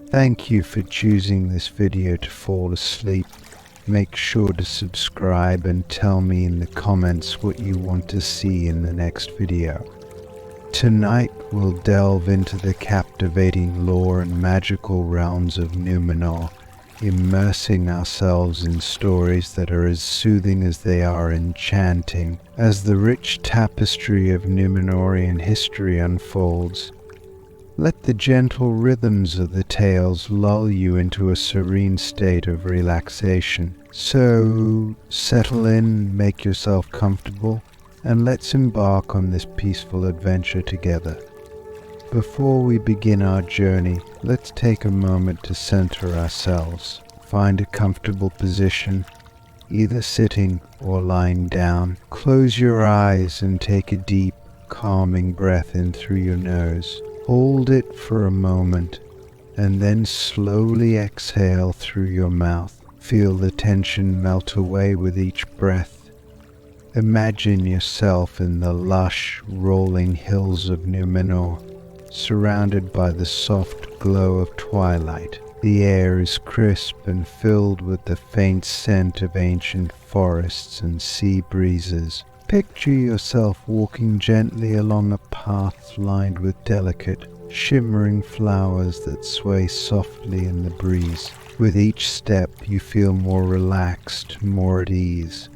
Thank you for choosing this video to fall asleep. Make sure to subscribe and tell me in the comments what you want to see in the next video. Tonight we'll delve into the captivating lore and magical realms of Númenor, immersing ourselves in stories that are as soothing as they are enchanting. As the rich tapestry of Númenorian history unfolds, let the gentle rhythms of the tales lull you into a serene state of relaxation. So, settle in, make yourself comfortable, and let's embark on this peaceful adventure together. Before we begin our journey, let's take a moment to center ourselves. Find a comfortable position, either sitting or lying down. Close your eyes and take a deep, calming breath in through your nose. Hold it for a moment, and then slowly exhale through your mouth. Feel the tension melt away with each breath. Imagine yourself in the lush, rolling hills of Númenor, surrounded by the soft glow of twilight. The air is crisp and filled with the faint scent of ancient forests and sea breezes. Picture yourself walking gently along a path lined with delicate, shimmering flowers that sway softly in the breeze. With each step, you feel more relaxed, more at ease.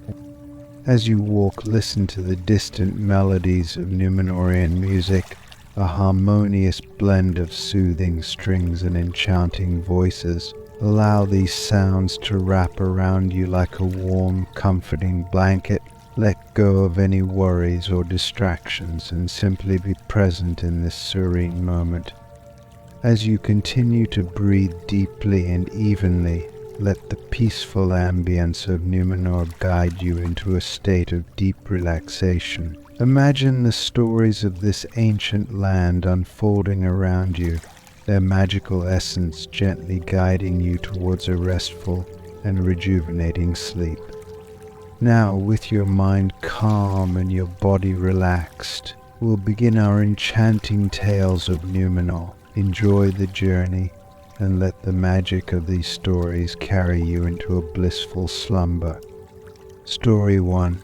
As you walk, listen to the distant melodies of Númenorian music, a harmonious blend of soothing strings and enchanting voices. Allow these sounds to wrap around you like a warm, comforting blanket. Let go of any worries or distractions and simply be present in this serene moment. As you continue to breathe deeply and evenly, let the peaceful ambience of Númenor guide you into a state of deep relaxation. Imagine the stories of this ancient land unfolding around you, their magical essence gently guiding you towards a restful and rejuvenating sleep. Now, with your mind calm and your body relaxed, we'll begin our enchanting tales of Númenor. Enjoy the journey and let the magic of these stories carry you into a blissful slumber. Story 1.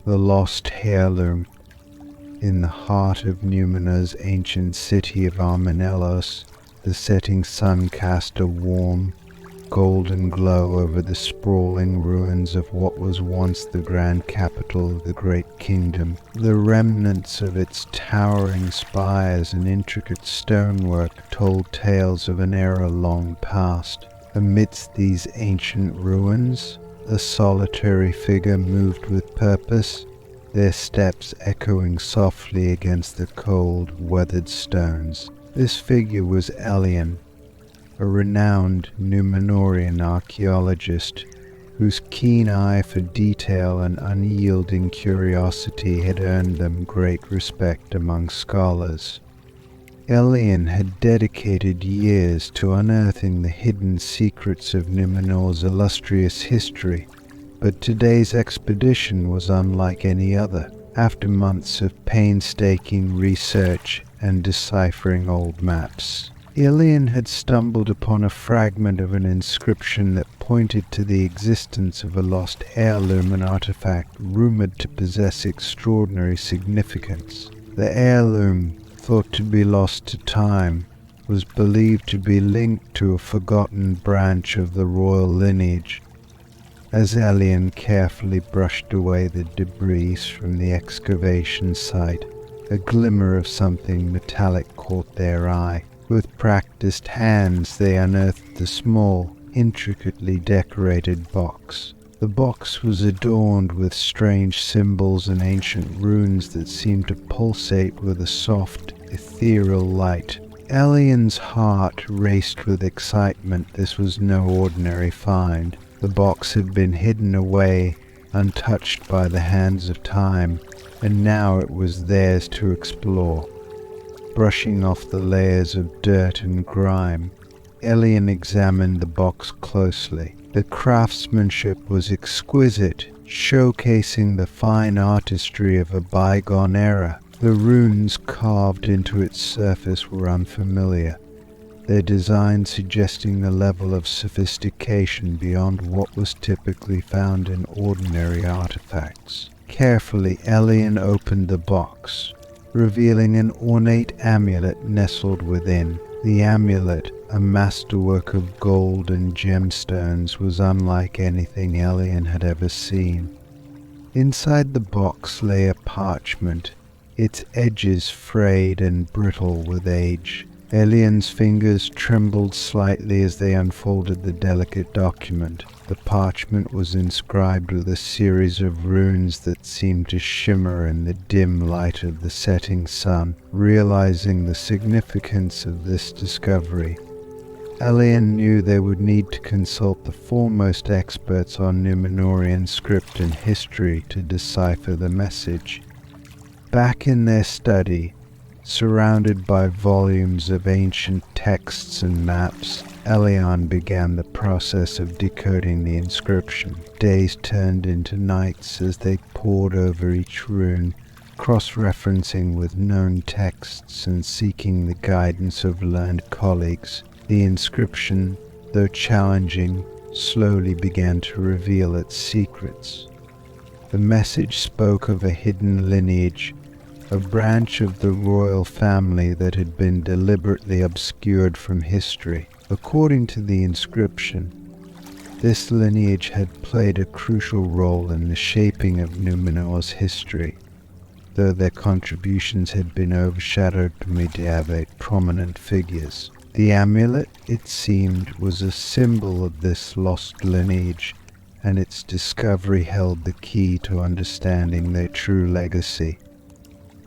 The Lost Heirloom. In the heart of Númenor's ancient city of Armanelos, the setting sun cast a warm, golden glow over the sprawling ruins of what was once the grand capital of the great kingdom. The remnants of its towering spires and intricate stonework told tales of an era long past. Amidst these ancient ruins, a solitary figure moved with purpose, their steps echoing softly against the cold, weathered stones. This figure was Elien, a renowned Númenorian archaeologist whose keen eye for detail and unyielding curiosity had earned them great respect among scholars. Elien had dedicated years to unearthing the hidden secrets of Númenor's illustrious history, but today's expedition was unlike any other. After months of painstaking research and deciphering old maps, Elien had stumbled upon a fragment of an inscription that pointed to the existence of a lost heirloom, an artifact rumored to possess extraordinary significance. The heirloom, thought to be lost to time, was believed to be linked to a forgotten branch of the royal lineage. As Elien carefully brushed away the debris from the excavation site, a glimmer of something metallic caught their eye. With practiced hands, they unearthed the small, intricately decorated box. The box was adorned with strange symbols and ancient runes that seemed to pulsate with a soft, ethereal light. Elien's heart raced with excitement. This was no ordinary find. The box had been hidden away, untouched by the hands of time, and now it was theirs to explore. Brushing off the layers of dirt and grime, Elien examined the box closely. The craftsmanship was exquisite, showcasing the fine artistry of a bygone era. The runes carved into its surface were unfamiliar, their design suggesting a level of sophistication beyond what was typically found in ordinary artifacts. Carefully, Elian opened the box, revealing an ornate amulet nestled within. The amulet, a masterwork of gold and gemstones, was unlike anything Elian had ever seen. Inside the box lay a parchment, its edges frayed and brittle with age. Elian's fingers trembled slightly as they unfolded the delicate document. The parchment was inscribed with a series of runes that seemed to shimmer in the dim light of the setting sun. Realizing the significance of this discovery, Elian knew they would need to consult the foremost experts on Númenorian script and history to decipher the message. Back in their study, surrounded by volumes of ancient texts and maps, Elian began the process of decoding the inscription. Days turned into nights as they pored over each rune, cross-referencing with known texts and seeking the guidance of learned colleagues. The inscription, though challenging, slowly began to reveal its secrets. The message spoke of a hidden lineage, a branch of the royal family that had been deliberately obscured from history. According to the inscription, this lineage had played a crucial role in the shaping of Númenor's history, though their contributions had been overshadowed beneath the prominent figures. The amulet, it seemed, was a symbol of this lost lineage, and its discovery held the key to understanding their true legacy.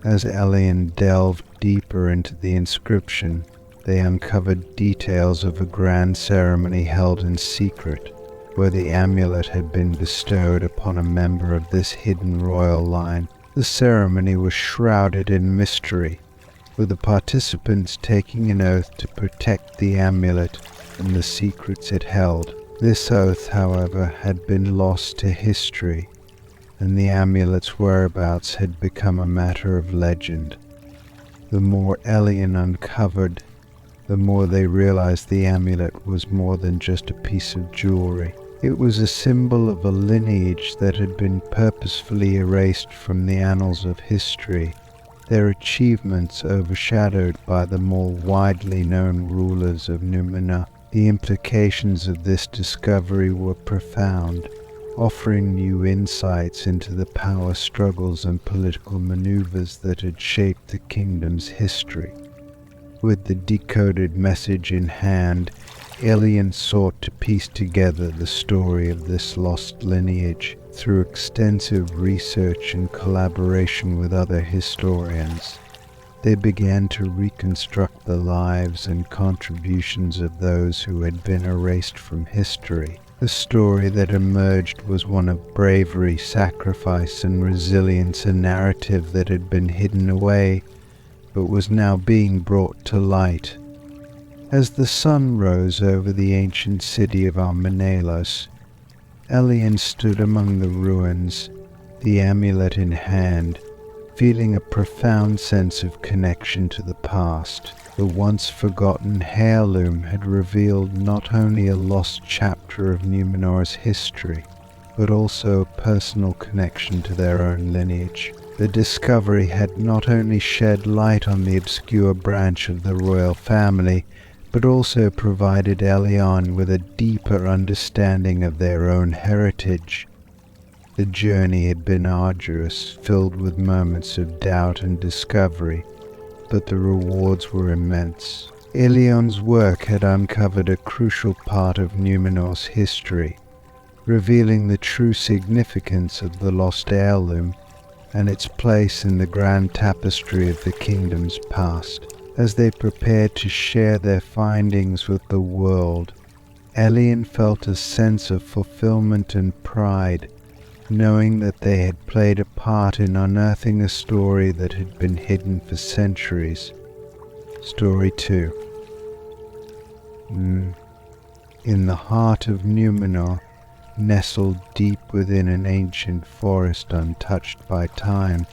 As Elian delved deeper into the inscription, they uncovered details of a grand ceremony held in secret, where the amulet had been bestowed upon a member of this hidden royal line. The ceremony was shrouded in mystery, with the participants taking an oath to protect the amulet and the secrets it held. This oath, however, had been lost to history, and the amulet's whereabouts had become a matter of legend. The more Elian uncovered, the more they realized the amulet was more than just a piece of jewelry. It was a symbol of a lineage that had been purposefully erased from the annals of history, their achievements overshadowed by the more widely known rulers of Númenor. The implications of this discovery were profound, offering new insights into the power struggles and political maneuvers that had shaped the kingdom's history. With the decoded message in hand, Elian sought to piece together the story of this lost lineage through extensive research and collaboration with other historians. They began to reconstruct the lives and contributions of those who had been erased from history. The story that emerged was one of bravery, sacrifice, and resilience, a narrative that had been hidden away, but was now being brought to light. As the sun rose over the ancient city of Armenelos, Elian stood among the ruins, the amulet in hand, feeling a profound sense of connection to the past. The once forgotten heirloom had revealed not only a lost chapter of Númenor's history, but also a personal connection to their own lineage. The discovery had not only shed light on the obscure branch of the royal family, but also provided Elian with a deeper understanding of their own heritage. The journey had been arduous, filled with moments of doubt and discovery, but the rewards were immense. Elian's work had uncovered a crucial part of Númenor's history, revealing the true significance of the lost heirloom and its place in the grand tapestry of the kingdom's past. As they prepared to share their findings with the world, Elian felt a sense of fulfillment and pride, knowing that they had played a part in unearthing a story that had been hidden for centuries. Story 2. In the heart of Númenor, nestled deep within an ancient forest untouched by time,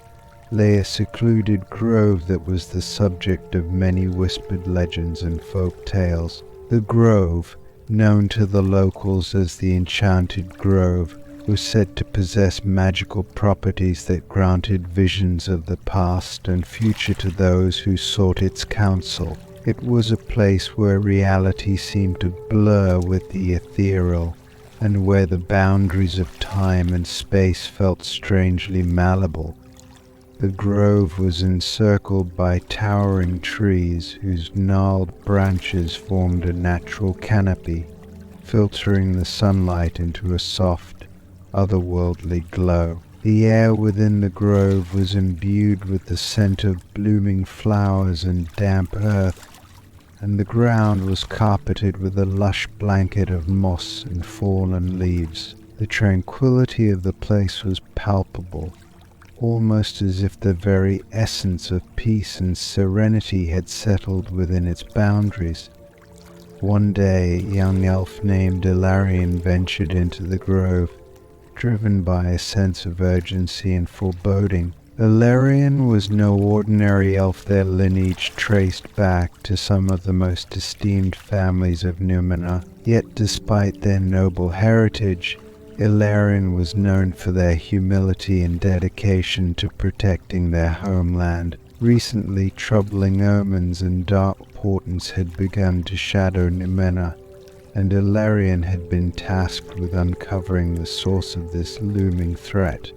lay a secluded grove that was the subject of many whispered legends and folk tales. The grove, known to the locals as the Enchanted Grove, was said to possess magical properties that granted visions of the past and future to those who sought its counsel. It was a place where reality seemed to blur with the ethereal, and where the boundaries of time and space felt strangely malleable. The grove was encircled by towering trees whose gnarled branches formed a natural canopy, filtering the sunlight into a soft, otherworldly glow. The air within the grove was imbued with the scent of blooming flowers and damp earth, and the ground was carpeted with a lush blanket of moss and fallen leaves. The tranquility of the place was palpable, almost as if the very essence of peace and serenity had settled within its boundaries. One day, a young elf named Ilarion ventured into the grove, driven by a sense of urgency and foreboding. Ilarion was no ordinary elf. Their lineage traced back to some of the most esteemed families of Númenor. Yet despite their noble heritage, Ilarion was known for their humility and dedication to protecting their homeland. Recently, troubling omens and dark portents had begun to shadow Númenor, and Ilarion had been tasked with uncovering the source of this looming threat.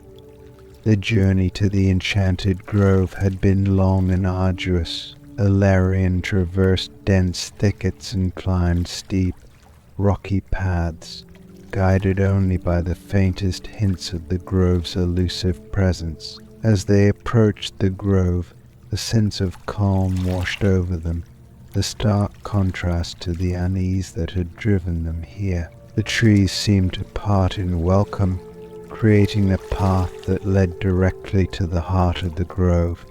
The journey to the Enchanted Grove had been long and arduous. Ilarion traversed dense thickets and climbed steep, rocky paths, guided only by the faintest hints of the grove's elusive presence. As they approached the grove, a sense of calm washed over them, the stark contrast to the unease that had driven them here. The trees seemed to part in welcome, creating a path that led directly to the heart of the grove.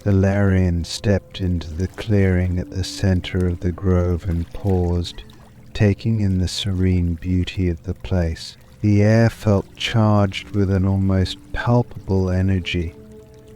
Ilarion stepped into the clearing at the center of the grove and paused, taking in the serene beauty of the place. The air felt charged with an almost palpable energy,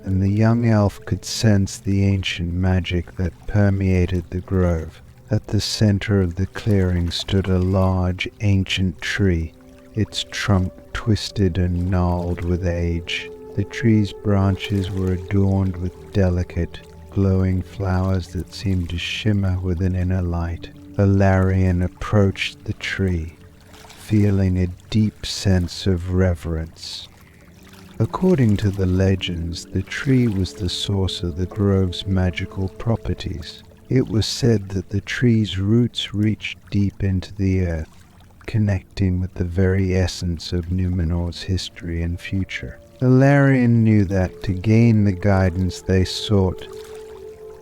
and the young elf could sense the ancient magic that permeated the grove. At the center of the clearing stood a large, ancient tree, its trunk twisted and gnarled with age. The tree's branches were adorned with delicate, glowing flowers that seemed to shimmer with an inner light. Ilarion approached the tree, feeling a deep sense of reverence. According to the legends, the tree was the source of the grove's magical properties. It was said that the tree's roots reached deep into the earth, connecting with the very essence of Númenor's history and future. Ilarion knew that to gain the guidance they sought,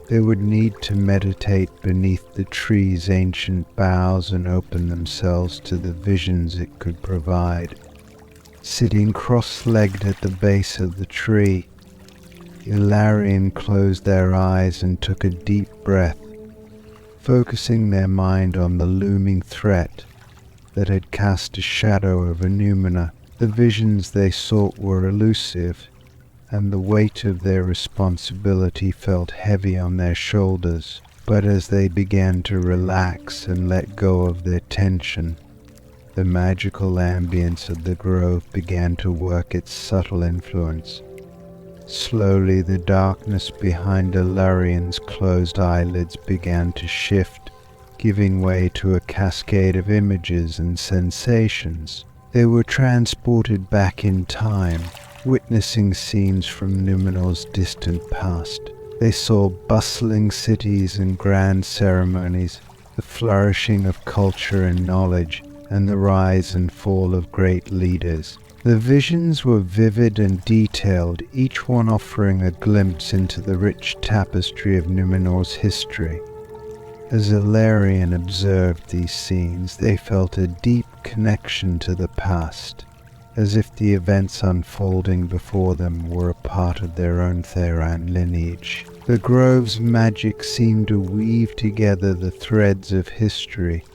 they would need to meditate beneath the tree's ancient boughs and open themselves to the visions it could provide. Sitting cross-legged at the base of the tree, Ilarion closed their eyes and took a deep breath, focusing their mind on the looming threat that had cast a shadow over Númenor. The visions they sought were elusive, and the weight of their responsibility felt heavy on their shoulders. But as they began to relax and let go of their tension, the magical ambience of the grove began to work its subtle influence. Slowly, the darkness behind Ilarion's closed eyelids began to shift, giving way to a cascade of images and sensations. They were transported back in time, witnessing scenes from Númenor's distant past. They saw bustling cities and grand ceremonies, the flourishing of culture and knowledge, and the rise and fall of great leaders. The visions were vivid and detailed, each one offering a glimpse into the rich tapestry of Númenor's history. As Ilarion observed these scenes, they felt a deep connection to the past, as if the events unfolding before them were a part of their own Theran lineage. The grove's magic seemed to weave together the threads of history,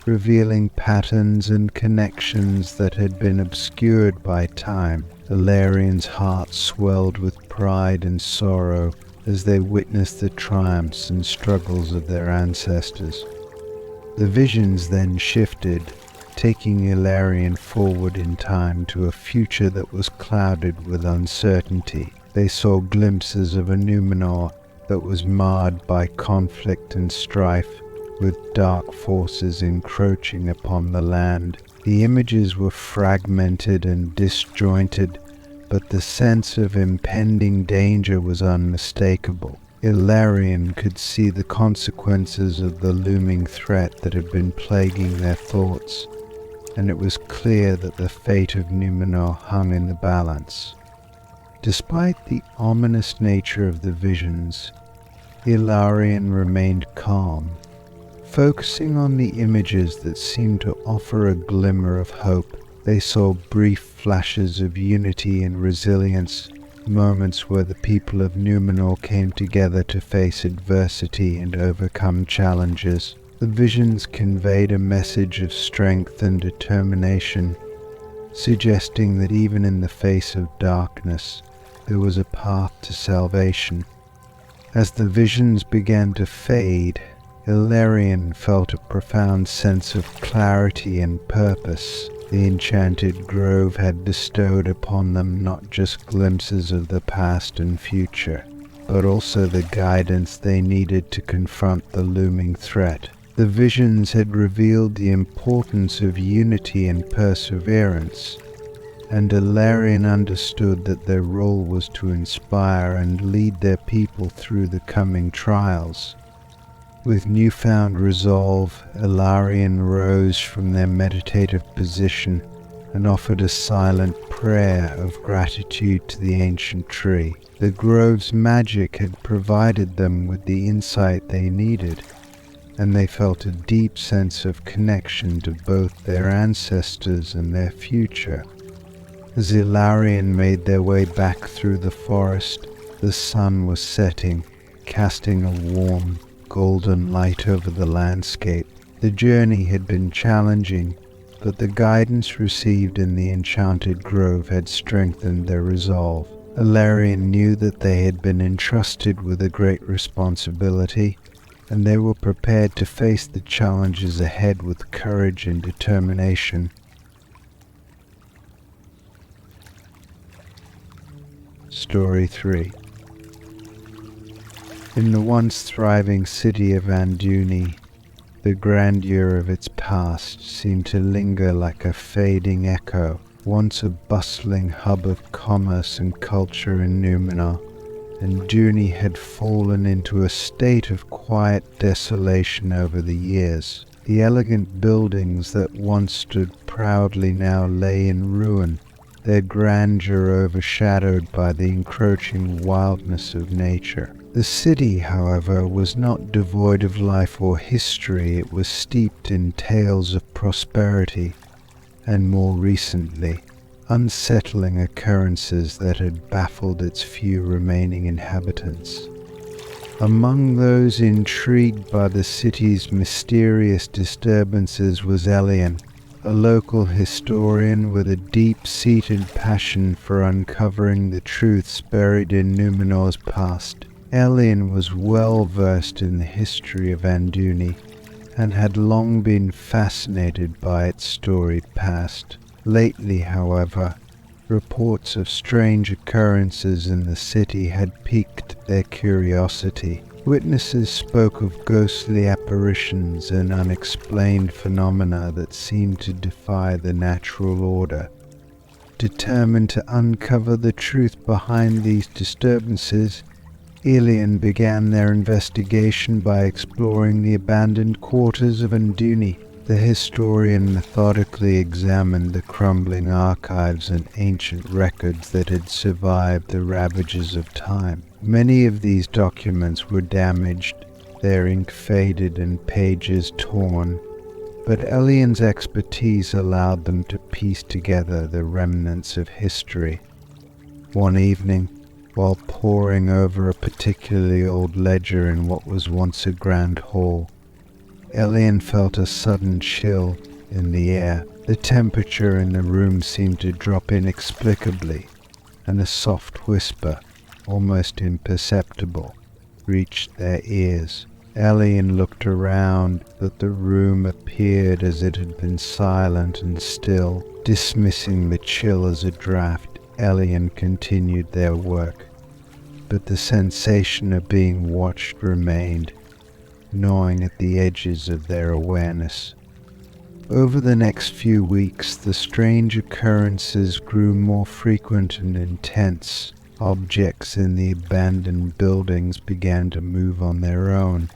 revealing patterns and connections that had been obscured by time. Ilarion's heart swelled with pride and sorrow as they witnessed the triumphs and struggles of their ancestors. The visions then shifted, taking Illyrian forward in time to a future that was clouded with uncertainty. They saw glimpses of a Númenor that was marred by conflict and strife, with dark forces encroaching upon the land. The images were fragmented and disjointed, but the sense of impending danger was unmistakable. Illyrian could see the consequences of the looming threat that had been plaguing their thoughts, and it was clear that the fate of Númenor hung in the balance. Despite the ominous nature of the visions, Illyrian remained calm, focusing on the images that seemed to offer a glimmer of hope. They saw brief flashes of unity and resilience, moments where the people of Númenor came together to face adversity and overcome challenges. The visions conveyed a message of strength and determination, suggesting that even in the face of darkness, there was a path to salvation. As the visions began to fade, Illyrian felt a profound sense of clarity and purpose. The enchanted grove had bestowed upon them not just glimpses of the past and future, but also the guidance they needed to confront the looming threat. The visions had revealed the importance of unity and perseverance, and Illyrian understood that their role was to inspire and lead their people through the coming trials. With newfound resolve, Illyrian rose from their meditative position and offered a silent prayer of gratitude to the ancient tree. The grove's magic had provided them with the insight they needed, and they felt a deep sense of connection to both their ancestors and their future. As Illyrian made their way back through the forest, the sun was setting, casting a warm, golden light over the landscape. The journey had been challenging, but the guidance received in the enchanted grove had strengthened their resolve. Illyrian knew that they had been entrusted with a great responsibility, and they were prepared to face the challenges ahead with courage and determination. Story 3. In the once thriving city of Andun, the grandeur of its past seemed to linger like a fading echo. Once a bustling hub of commerce and culture in Númenor, Andun had fallen into a state of quiet desolation over the years. The elegant buildings that once stood proudly now lay in ruin, their grandeur overshadowed by the encroaching wildness of nature. The city, however, was not devoid of life or history. It was steeped in tales of prosperity and, more recently, unsettling occurrences that had baffled its few remaining inhabitants. Among those intrigued by the city's mysterious disturbances was Elian, a local historian with a deep-seated passion for uncovering the truths buried in Númenor's past. Elian was well versed in the history of Andun and had long been fascinated by its storied past. Lately, however, reports of strange occurrences in the city had piqued their curiosity. Witnesses spoke of ghostly apparitions and unexplained phenomena that seemed to defy the natural order. Determined to uncover the truth behind these disturbances, Elian began their investigation by exploring the abandoned quarters of Andun. The historian methodically examined the crumbling archives and ancient records that had survived the ravages of time. Many of these documents were damaged, their ink faded and pages torn, but Elian's expertise allowed them to piece together the remnants of history. One evening, while poring over a particularly old ledger in what was once a grand hall, Elian felt a sudden chill in the air. The temperature in the room seemed to drop inexplicably, and a soft whisper, almost imperceptible, reached their ears. Elian looked around, but the room appeared as it had been silent and still. Dismissing the chill as a draft, Elian continued their work. But the sensation of being watched remained, gnawing at the edges of their awareness. Over the next few weeks, the strange occurrences grew more frequent and intense. Objects in the abandoned buildings began to move on their own,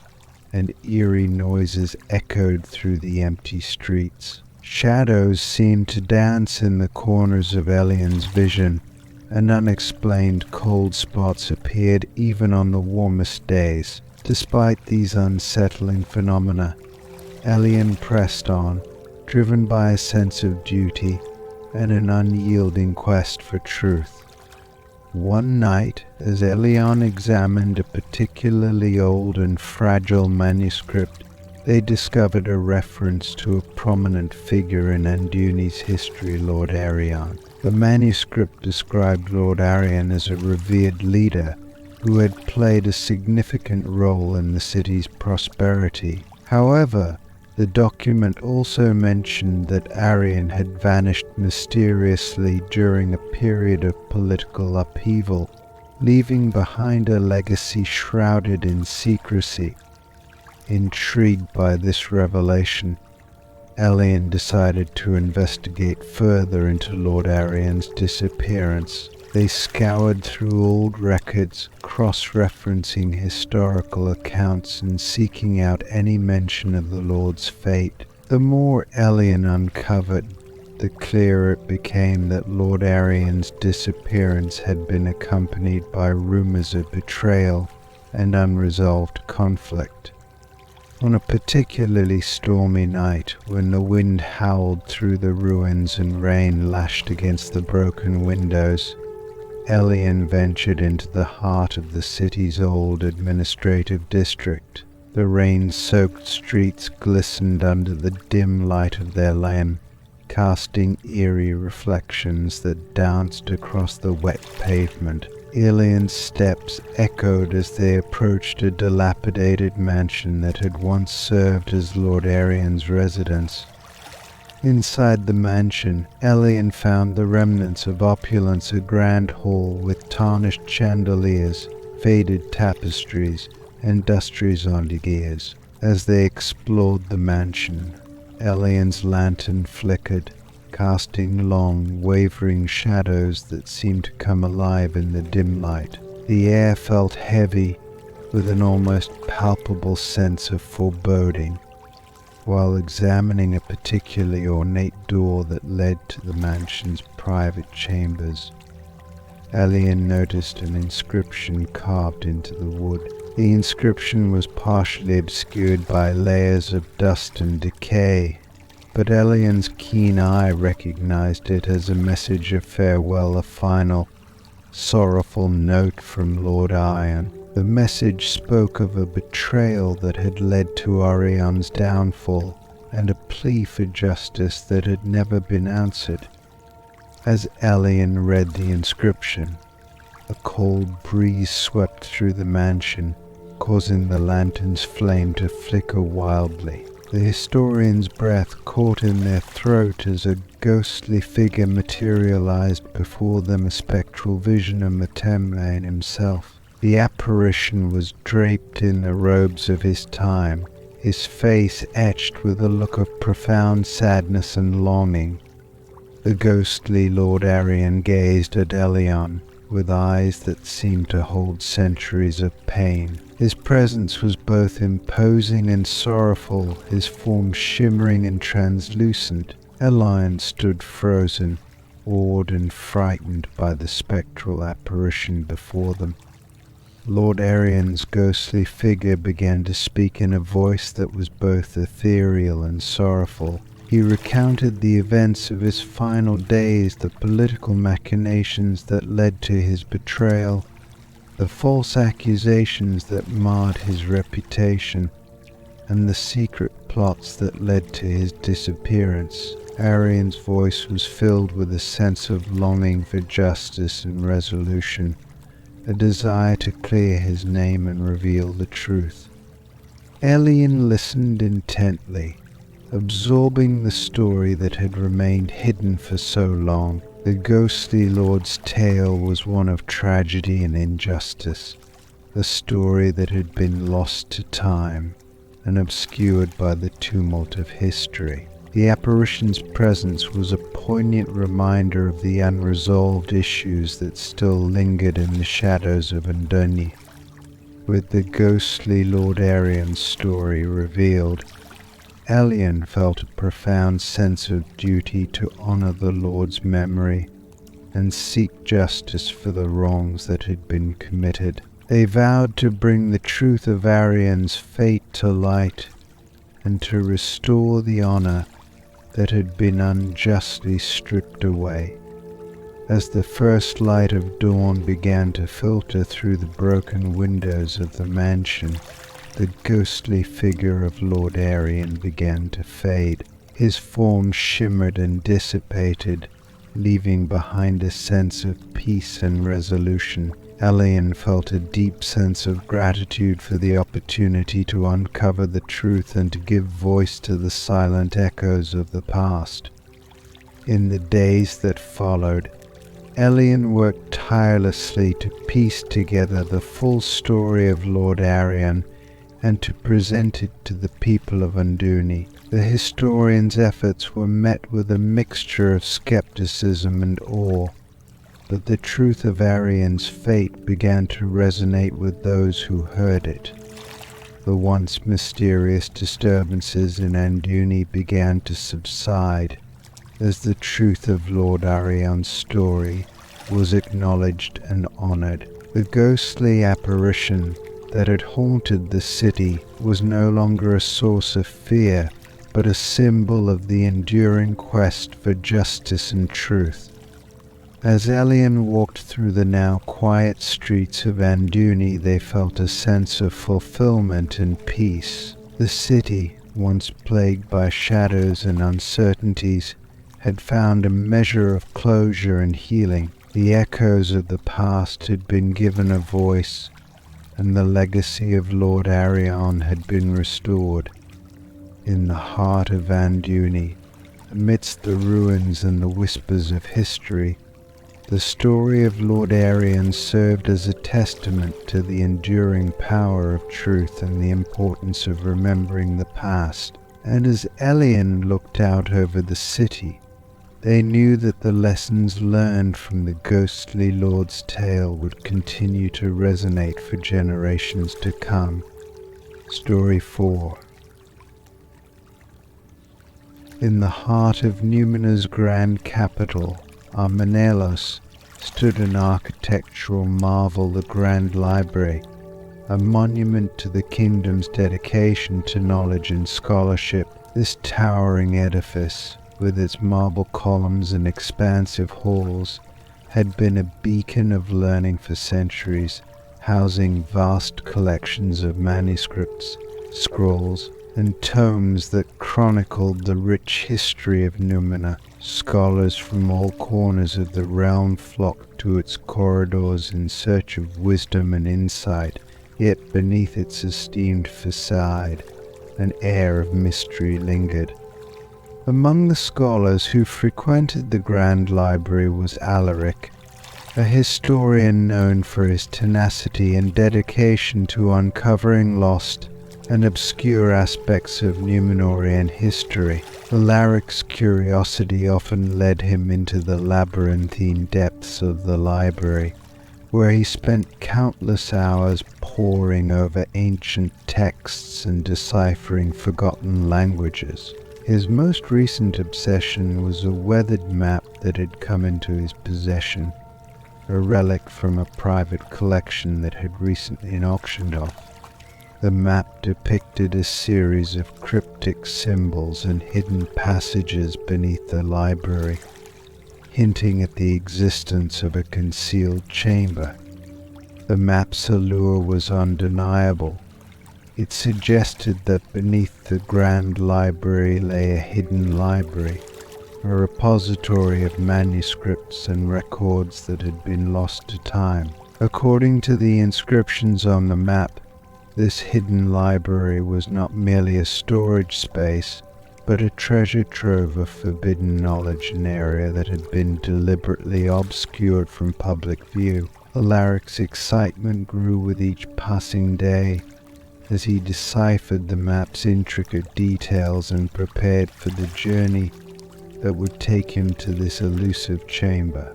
and eerie noises echoed through the empty streets. Shadows seemed to dance in the corners of Elian's vision, and unexplained cold spots appeared even on the warmest days. Despite these unsettling phenomena, Elian pressed on, driven by a sense of duty and an unyielding quest for truth. One night, as Elian examined a particularly old and fragile manuscript, they discovered a reference to a prominent figure in Andun's history, Lord Arion. The manuscript described Lord Arion as a revered leader who had played a significant role in the city's prosperity. However, the document also mentioned that Arion had vanished mysteriously during a period of political upheaval, leaving behind a legacy shrouded in secrecy. Intrigued by this revelation, Elian decided to investigate further into Lord Arion's disappearance. They scoured through old records, cross-referencing historical accounts and seeking out any mention of the Lord's fate. The more Elian uncovered, the clearer it became that Lord Arion's disappearance had been accompanied by rumors of betrayal and unresolved conflict. On a particularly stormy night, when the wind howled through the ruins and rain lashed against the broken windows, Elian ventured into the heart of the city's old administrative district. The rain-soaked streets glistened under the dim light of their lamp, casting eerie reflections that danced across the wet pavement. Elian's steps echoed as they approached a dilapidated mansion that had once served as Lord Arion's residence. Inside the mansion, Elian found the remnants of opulence, a grand hall with tarnished chandeliers, faded tapestries, and dusty chandeliers. As they explored the mansion, Elian's lantern flickered, casting long, wavering shadows that seemed to come alive in the dim light. The air felt heavy, with an almost palpable sense of foreboding. While examining a particularly ornate door that led to the mansion's private chambers, Elian noticed an inscription carved into the wood. The inscription was partially obscured by layers of dust and decay, but Elian's keen eye recognized it as a message of farewell, a final, sorrowful note from Lord Arion. The message spoke of a betrayal that had led to Arion's downfall, and a plea for justice that had never been answered. As Elian read the inscription, a cold breeze swept through the mansion, causing the lantern's flame to flicker wildly. The historian's breath caught in their throat as a ghostly figure materialized before them, a spectral vision of Bedtime himself. The apparition was draped in the robes of his time, his face etched with a look of profound sadness and longing. The ghostly Lord Arion gazed at Elian with eyes that seemed to hold centuries of pain. His presence was both imposing and sorrowful, his form shimmering and translucent. Elian stood frozen, awed and frightened by the spectral apparition before them. Lord Arion's ghostly figure began to speak in a voice that was both ethereal and sorrowful. He recounted the events of his final days, the political machinations that led to his betrayal, the false accusations that marred his reputation, and the secret plots that led to his disappearance. Arion's voice was filled with a sense of longing for justice and resolution, a desire to clear his name and reveal the truth. Elien listened intently, absorbing the story that had remained hidden for so long. The ghostly lord's tale was one of tragedy and injustice, a story that had been lost to time and obscured by the tumult of history. The apparition's presence was a poignant reminder of the unresolved issues that still lingered in the shadows of Andun. With the ghostly Lord Arian's story revealed, Elien felt a profound sense of duty to honor the Lord's memory and seek justice for the wrongs that had been committed. They vowed to bring the truth of Arian's fate to light and to restore the honor that had been unjustly stripped away. As the first light of dawn began to filter through the broken windows of the mansion, the ghostly figure of Lord Arian began to fade. His form shimmered and dissipated, leaving behind a sense of peace and resolution. Elien felt a deep sense of gratitude for the opportunity to uncover the truth and to give voice to the silent echoes of the past. In the days that followed, Elien worked tirelessly to piece together the full story of Lord Arian and to present it to the people of Andun. The historian's efforts were met with a mixture of skepticism and awe, but the truth of Arian's fate began to resonate with those who heard it. The once mysterious disturbances in Andun began to subside as the truth of Lord Arian's story was acknowledged and honored. The ghostly apparition that had haunted the city was no longer a source of fear, but a symbol of the enduring quest for justice and truth. As Elien walked through the now quiet streets of Andun, they felt a sense of fulfillment and peace. The city, once plagued by shadows and uncertainties, had found a measure of closure and healing. The echoes of the past had been given a voice, and the legacy of Lord Arian had been restored. In the heart of Andun, amidst the ruins and the whispers of history, the story of Lord Arian served as a testament to the enduring power of truth and the importance of remembering the past. And as Elien looked out over the city, they knew that the lessons learned from the ghostly Lord's tale would continue to resonate for generations to come. Story 4. In the heart of Númenor's grand capital, Armanelos, stood an architectural marvel, the Grand Library, a monument to the kingdom's dedication to knowledge and scholarship. This towering edifice, with its marble columns and expansive halls, had been a beacon of learning for centuries, housing vast collections of manuscripts, scrolls, and tomes that chronicled the rich history of Númenor. Scholars from all corners of the realm flocked to its corridors in search of wisdom and insight, yet beneath its esteemed facade, an air of mystery lingered. Among the scholars who frequented the Grand Library was Alaric, a historian known for his tenacity and dedication to uncovering lost and obscure aspects of Númenorian history. Alaric's curiosity often led him into the labyrinthine depths of the library, where he spent countless hours poring over ancient texts and deciphering forgotten languages. His most recent obsession was a weathered map that had come into his possession, a relic from a private collection that had recently been auctioned off. The map depicted a series of cryptic symbols and hidden passages beneath the library, hinting at the existence of a concealed chamber. The map's allure was undeniable. It suggested that beneath the Grand Library lay a hidden library, a repository of manuscripts and records that had been lost to time. According to the inscriptions on the map, this hidden library was not merely a storage space, but a treasure trove of forbidden knowledge, an area that had been deliberately obscured from public view. Alaric's excitement grew with each passing day as he deciphered the map's intricate details and prepared for the journey that would take him to this elusive chamber.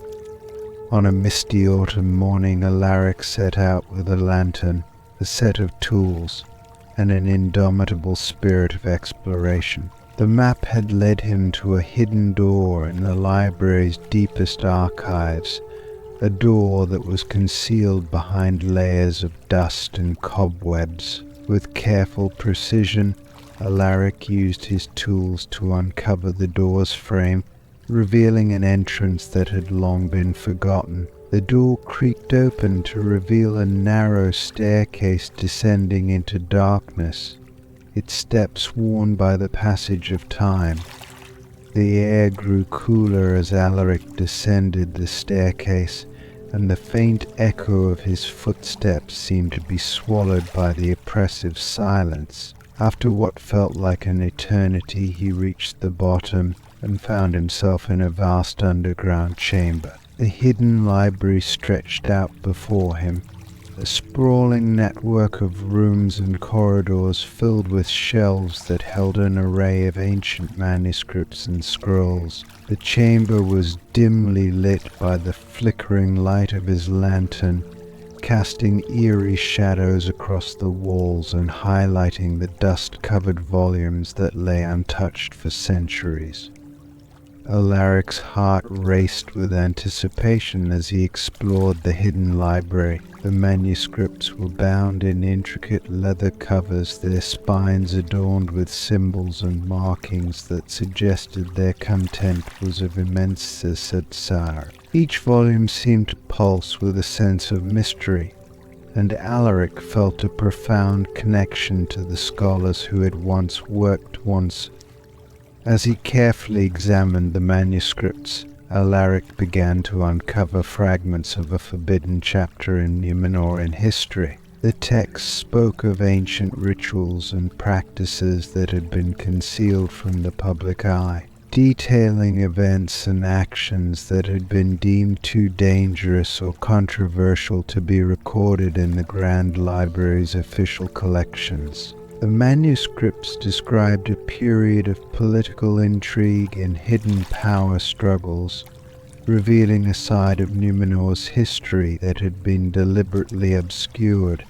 On a misty autumn morning, Alaric set out with a lantern, a set of tools, and an indomitable spirit of exploration. The map had led him to a hidden door in the library's deepest archives, a door that was concealed behind layers of dust and cobwebs. With careful precision, Alaric used his tools to uncover the door's frame, revealing an entrance that had long been forgotten. The door creaked open to reveal a narrow staircase descending into darkness, its steps worn by the passage of time. The air grew cooler as Alaric descended the staircase, and the faint echo of his footsteps seemed to be swallowed by the oppressive silence. After what felt like an eternity, he reached the bottom and found himself in a vast underground chamber. The hidden library stretched out before him, a sprawling network of rooms and corridors filled with shelves that held an array of ancient manuscripts and scrolls. The chamber was dimly lit by the flickering light of his lantern, casting eerie shadows across the walls and highlighting the dust-covered volumes that lay untouched for centuries. Alaric's heart raced with anticipation as he explored the hidden library. The manuscripts were bound in intricate leather covers, their spines adorned with symbols and markings that suggested their content was of immense sire. Each volume seemed to pulse with a sense of mystery, and Alaric felt a profound connection to the scholars who had once worked. As he carefully examined the manuscripts, Alaric began to uncover fragments of a forbidden chapter in Númenorian history. The text spoke of ancient rituals and practices that had been concealed from the public eye, detailing events and actions that had been deemed too dangerous or controversial to be recorded in the Grand Library's official collections. The manuscripts described a period of political intrigue and hidden power struggles, revealing a side of Númenor's history that had been deliberately obscured.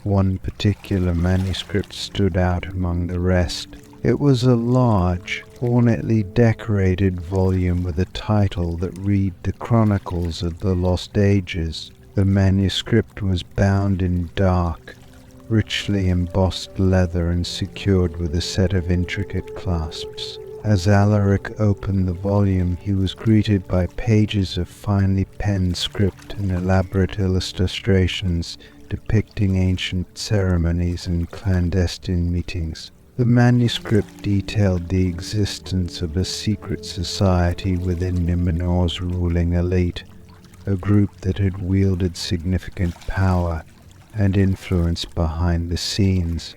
One particular manuscript stood out among the rest. It was a large, ornately decorated volume with a title that read The Chronicles of the Lost Ages. The manuscript was bound in dark, richly embossed leather and secured with a set of intricate clasps. As Alaric opened the volume, he was greeted by pages of finely penned script and elaborate illustrations depicting ancient ceremonies and clandestine meetings. The manuscript detailed the existence of a secret society within Númenor's ruling elite, a group that had wielded significant power and influence behind the scenes.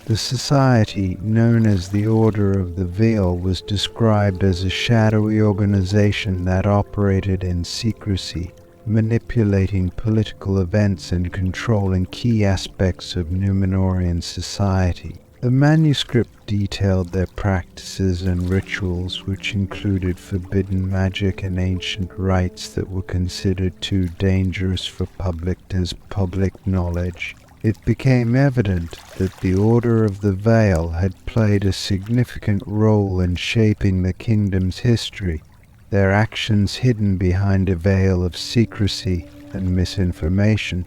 The society, known as the Order of the Veil, was described as a shadowy organization that operated in secrecy, manipulating political events and controlling key aspects of Númenorian society. The manuscript detailed their practices and rituals, which included forbidden magic and ancient rites that were considered too dangerous for public knowledge. It became evident that the Order of the Veil had played a significant role in shaping the kingdom's history, their actions hidden behind a veil of secrecy and misinformation.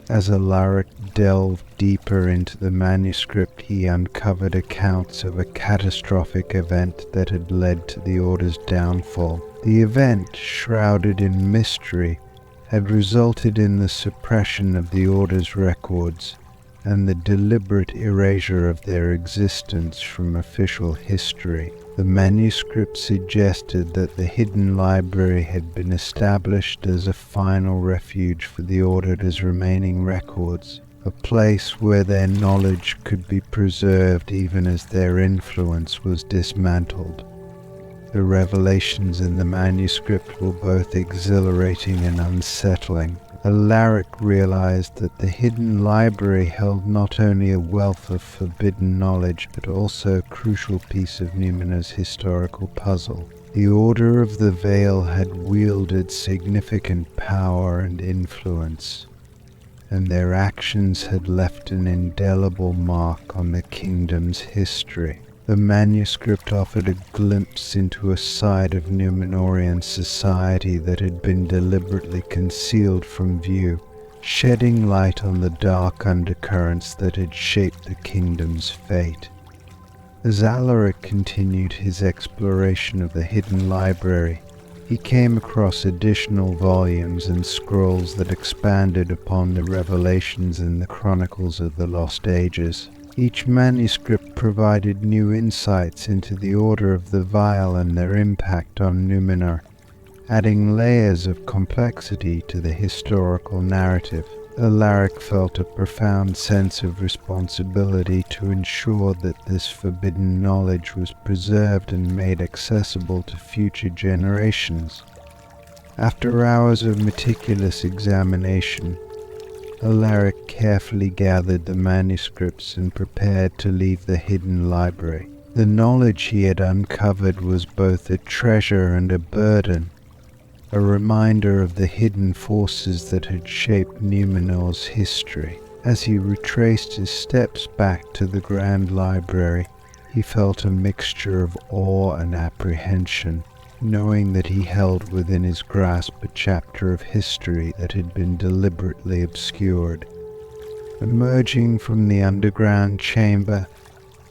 As Alaric delved deeper into the manuscript, he uncovered accounts of a catastrophic event that had led to the Order's downfall. The event, shrouded in mystery, had resulted in the suppression of the Order's records, and the deliberate erasure of their existence from official history. The manuscript suggested that the hidden library had been established as a final refuge for the Order's remaining records, a place where their knowledge could be preserved even as their influence was dismantled. The revelations in the manuscript were both exhilarating and unsettling. Alaric realized that the hidden library held not only a wealth of forbidden knowledge, but also a crucial piece of Númenor's historical puzzle. The Order of the Veil had wielded significant power and influence, and their actions had left an indelible mark on the kingdom's history. The manuscript offered a glimpse into a side of Númenorian society that had been deliberately concealed from view, shedding light on the dark undercurrents that had shaped the kingdom's fate. As Alaric continued his exploration of the hidden library, he came across additional volumes and scrolls that expanded upon the revelations in the Chronicles of the Lost Ages. Each manuscript provided new insights into the Order of the Veil and their impact on Númenor, adding layers of complexity to the historical narrative. Alaric felt a profound sense of responsibility to ensure that this forbidden knowledge was preserved and made accessible to future generations. After hours of meticulous examination, Alaric carefully gathered the manuscripts and prepared to leave the hidden library. The knowledge he had uncovered was both a treasure and a burden, a reminder of the hidden forces that had shaped Númenor's history. As he retraced his steps back to the Grand Library, he felt a mixture of awe and apprehension, knowing that he held within his grasp a chapter of history that had been deliberately obscured. Emerging from the underground chamber,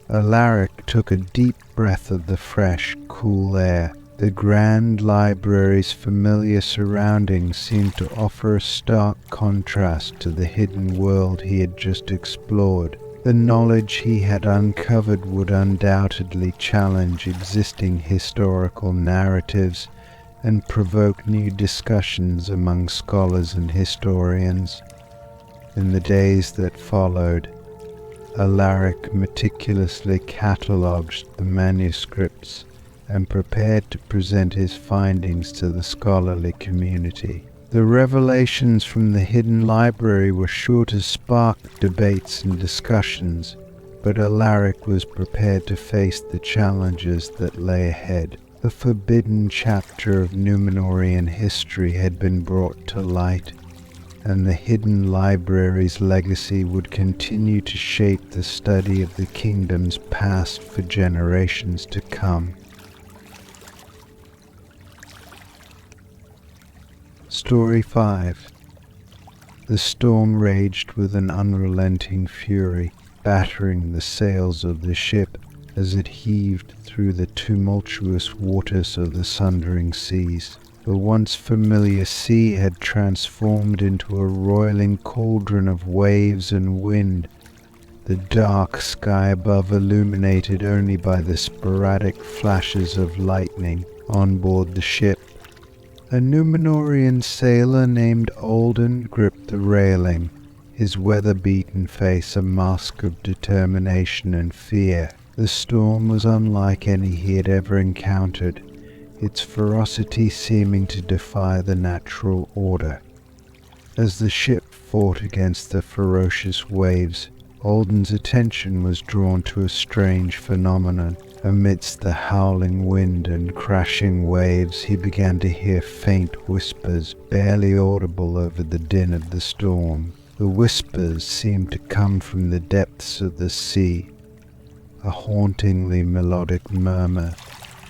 Alaric took a deep breath of the fresh, cool air. The Grand Library's familiar surroundings seemed to offer a stark contrast to the hidden world he had just explored. The knowledge he had uncovered would undoubtedly challenge existing historical narratives and provoke new discussions among scholars and historians. In the days that followed, Alaric meticulously catalogued the manuscripts and prepared to present his findings to the scholarly community. The revelations from the hidden library were sure to spark debates and discussions, but Alaric was prepared to face the challenges that lay ahead. The forbidden chapter of Númenorian history had been brought to light, and the hidden library's legacy would continue to shape the study of the kingdom's past for generations to come. Story 5. The storm raged with an unrelenting fury, battering the sails of the ship as it heaved through the tumultuous waters of the sundering seas. The once familiar sea had transformed into a roiling cauldron of waves and wind, the dark sky above illuminated only by the sporadic flashes of lightning on board the ship. A Númenorian sailor named Andun gripped the railing, his weather-beaten face a mask of determination and fear. The storm was unlike any he had ever encountered, its ferocity seeming to defy the natural order. As the ship fought against the ferocious waves, Andun's attention was drawn to a strange phenomenon. Amidst the howling wind and crashing waves, he began to hear faint whispers, barely audible over the din of the storm. The whispers seemed to come from the depths of the sea, a hauntingly melodic murmur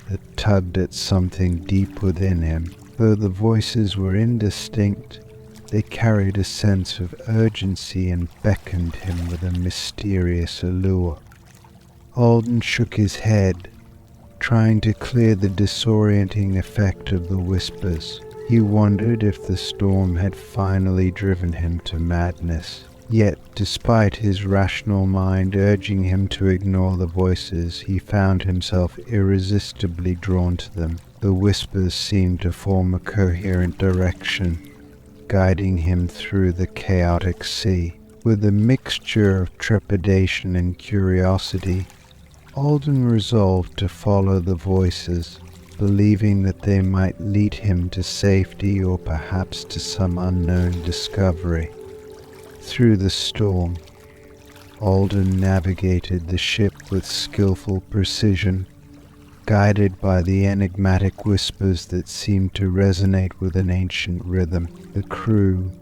that tugged at something deep within him. Though the voices were indistinct, they carried a sense of urgency and beckoned him with a mysterious allure. Andun shook his head, trying to clear the disorienting effect of the whispers. He wondered if the storm had finally driven him to madness. Yet, despite his rational mind urging him to ignore the voices, he found himself irresistibly drawn to them. The whispers seemed to form a coherent direction, guiding him through the chaotic sea. With a mixture of trepidation and curiosity, Alden resolved to follow the voices, believing that they might lead him to safety or perhaps to some unknown discovery. Through the storm, Alden navigated the ship with skillful precision, guided by the enigmatic whispers that seemed to resonate with an ancient rhythm. The crew,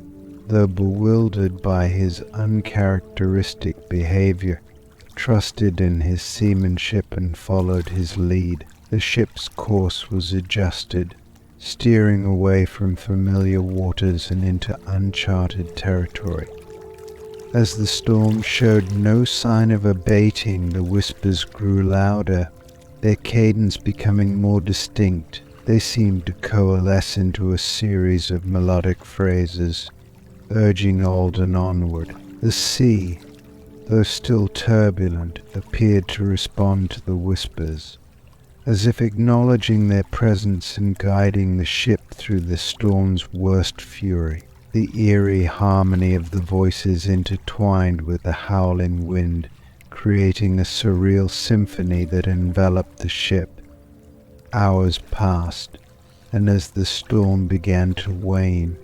though bewildered by his uncharacteristic behavior, trusted in his seamanship and followed his lead. The ship's course was adjusted, steering away from familiar waters and into uncharted territory. As the storm showed no sign of abating, the whispers grew louder, their cadence becoming more distinct. They seemed to coalesce into a series of melodic phrases, urging Alden onward. The sea, though still turbulent, appeared to respond to the whispers, as if acknowledging their presence and guiding the ship through the storm's worst fury. The eerie harmony of the voices intertwined with the howling wind, creating a surreal symphony that enveloped the ship. Hours passed, and as the storm began to wane,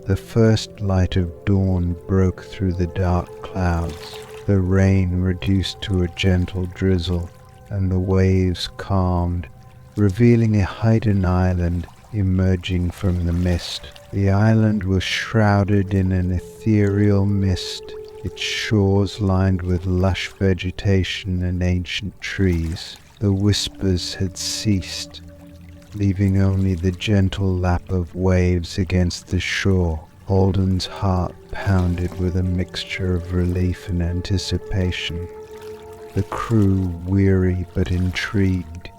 the first light of dawn broke through the dark clouds. The rain reduced to a gentle drizzle, and the waves calmed, revealing a hidden island emerging from the mist. The island was shrouded in an ethereal mist, its shores lined with lush vegetation and ancient trees. The whispers had ceased, leaving only the gentle lap of waves against the shore. Alden's heart pounded with a mixture of relief and anticipation. The crew, weary but intrigued,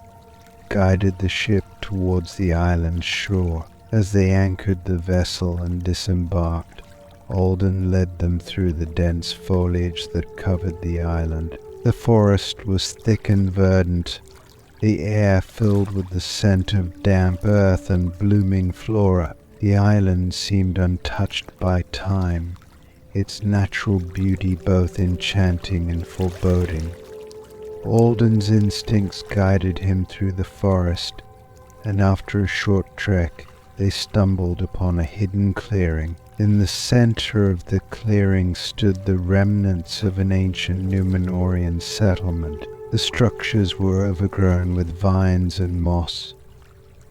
guided the ship towards the island's shore. As they anchored the vessel and disembarked, Alden led them through the dense foliage that covered the island. The forest was thick and verdant, the air filled with the scent of damp earth and blooming flora. The island seemed untouched by time, its natural beauty both enchanting and foreboding. Alden's instincts guided him through the forest, and after a short trek, they stumbled upon a hidden clearing. In the center of the clearing stood the remnants of an ancient Númenorian settlement. The structures were overgrown with vines and moss,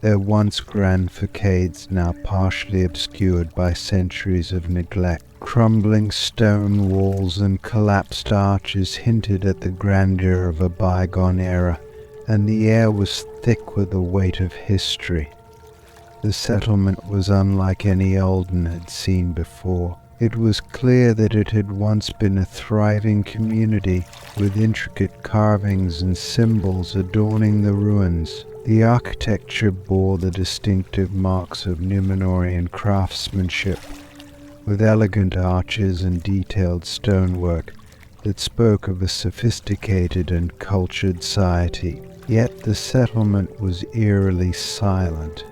their once grand facades now partially obscured by centuries of neglect. Crumbling stone walls and collapsed arches hinted at the grandeur of a bygone era, and the air was thick with the weight of history. The settlement was unlike any Alden had seen before. It was clear that it had once been a thriving community, with intricate carvings and symbols adorning the ruins. The architecture bore the distinctive marks of Númenorian craftsmanship, with elegant arches and detailed stonework that spoke of a sophisticated and cultured society. Yet the settlement was eerily silent.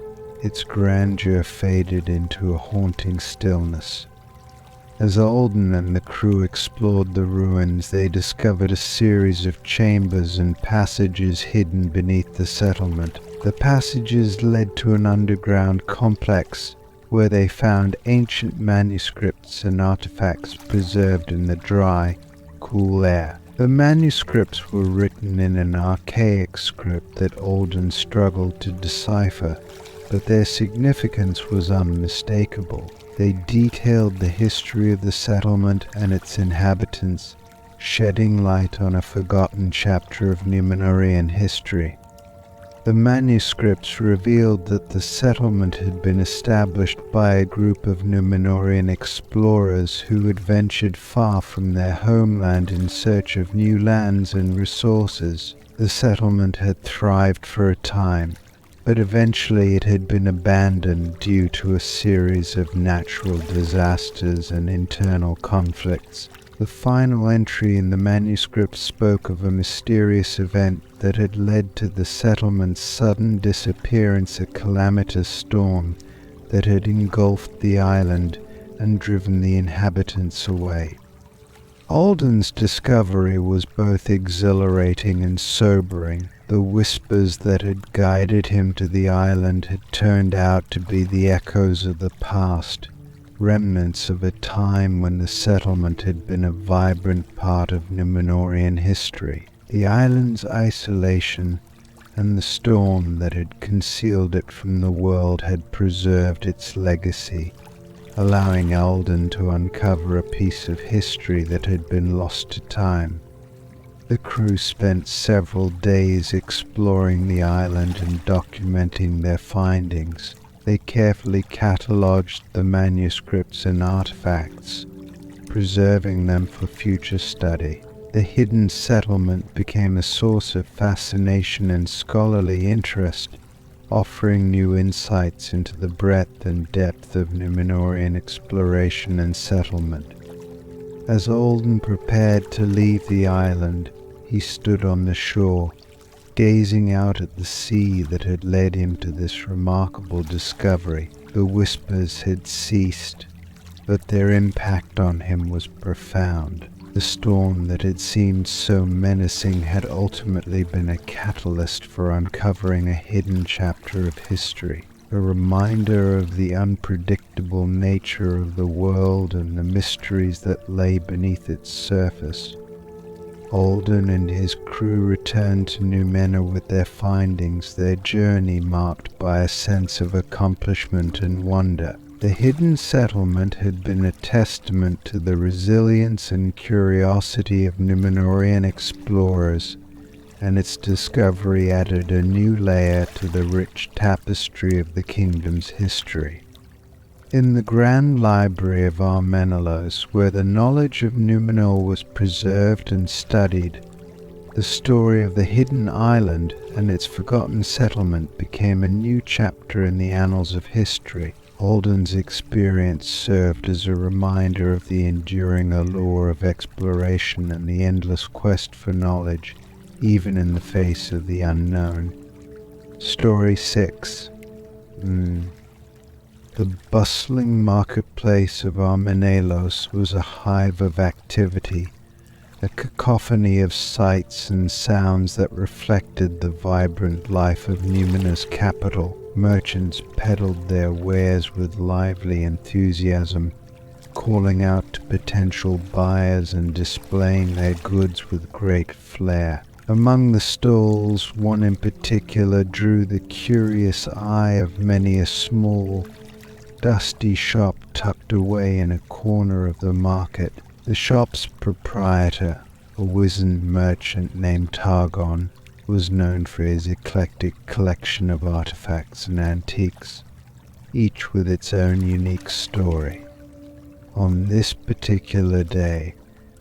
Its grandeur faded into a haunting stillness. As Alden and the crew explored the ruins, they discovered a series of chambers and passages hidden beneath the settlement. The passages led to an underground complex where they found ancient manuscripts and artifacts preserved in the dry, cool air. The manuscripts were written in an archaic script that Alden struggled to decipher, but their significance was unmistakable. They detailed the history of the settlement and its inhabitants, shedding light on a forgotten chapter of Númenorian history. The manuscripts revealed that the settlement had been established by a group of Númenorian explorers who had ventured far from their homeland in search of new lands and resources. The settlement had thrived for a time, but eventually it had been abandoned due to a series of natural disasters and internal conflicts. The final entry in the manuscript spoke of a mysterious event that had led to the settlement's sudden disappearance, a calamitous storm that had engulfed the island and driven the inhabitants away. Alden's discovery was both exhilarating and sobering. The whispers that had guided him to the island had turned out to be the echoes of the past, remnants of a time when the settlement had been a vibrant part of Númenorian history. The island's isolation and the storm that had concealed it from the world had preserved its legacy, allowing Alden to uncover a piece of history that had been lost to time. The crew spent several days exploring the island and documenting their findings. They carefully catalogued the manuscripts and artifacts, preserving them for future study. The hidden settlement became a source of fascination and scholarly interest, offering new insights into the breadth and depth of Númenorian exploration and settlement. As Alden prepared to leave the island, he stood on the shore, gazing out at the sea that had led him to this remarkable discovery. The whispers had ceased, but their impact on him was profound. The storm that had seemed so menacing had ultimately been a catalyst for uncovering a hidden chapter of history, a reminder of the unpredictable nature of the world and the mysteries that lay beneath its surface. Alden and his crew returned to Númenor with their findings, their journey marked by a sense of accomplishment and wonder. The hidden settlement had been a testament to the resilience and curiosity of Númenorian explorers, and its discovery added a new layer to the rich tapestry of the kingdom's history. In the Grand Library of Armenelos, where the knowledge of Númenor was preserved and studied, the story of the hidden island and its forgotten settlement became a new chapter in the annals of history. Alden's experience served as a reminder of the enduring allure of exploration and the endless quest for knowledge, even in the face of the unknown. Story 6. The bustling marketplace of Armenelos was a hive of activity, a cacophony of sights and sounds that reflected the vibrant life of Númenor's capital. Merchants peddled their wares with lively enthusiasm, calling out to potential buyers and displaying their goods with great flair. Among the stalls, one in particular drew the curious eye of many a small, dusty shop tucked away in a corner of the market. The shop's proprietor, a wizened merchant named Targon, was known for his eclectic collection of artifacts and antiques, each with its own unique story. On this particular day,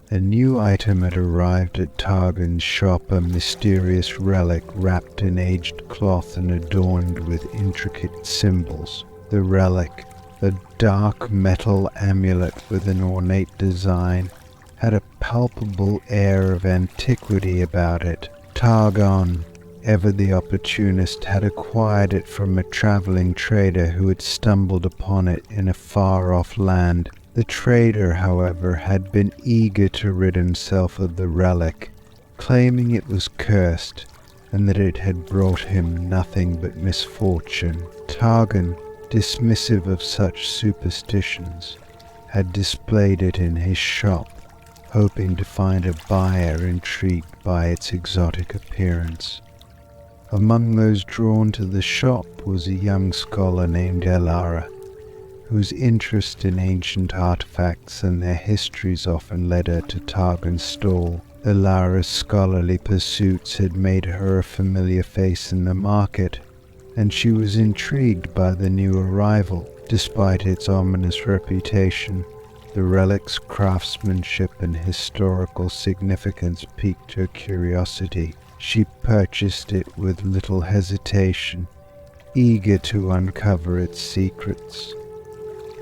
a new item had arrived at Targon's shop, a mysterious relic wrapped in aged cloth and adorned with intricate symbols. The relic, a dark metal amulet with an ornate design, had a palpable air of antiquity about it. Targon, ever the opportunist, had acquired it from a traveling trader who had stumbled upon it in a far-off land. The trader, however, had been eager to rid himself of the relic, claiming it was cursed and that it had brought him nothing but misfortune. Targon, dismissive of such superstitions, had displayed it in his shop, hoping to find a buyer intrigued by its exotic appearance. Among those drawn to the shop was a young scholar named Elara, whose interest in ancient artifacts and their histories often led her to Targon's stall. Elara's scholarly pursuits had made her a familiar face in the market, and she was intrigued by the new arrival. Despite its ominous reputation, the relic's craftsmanship and historical significance piqued her curiosity. She purchased it with little hesitation, eager to uncover its secrets.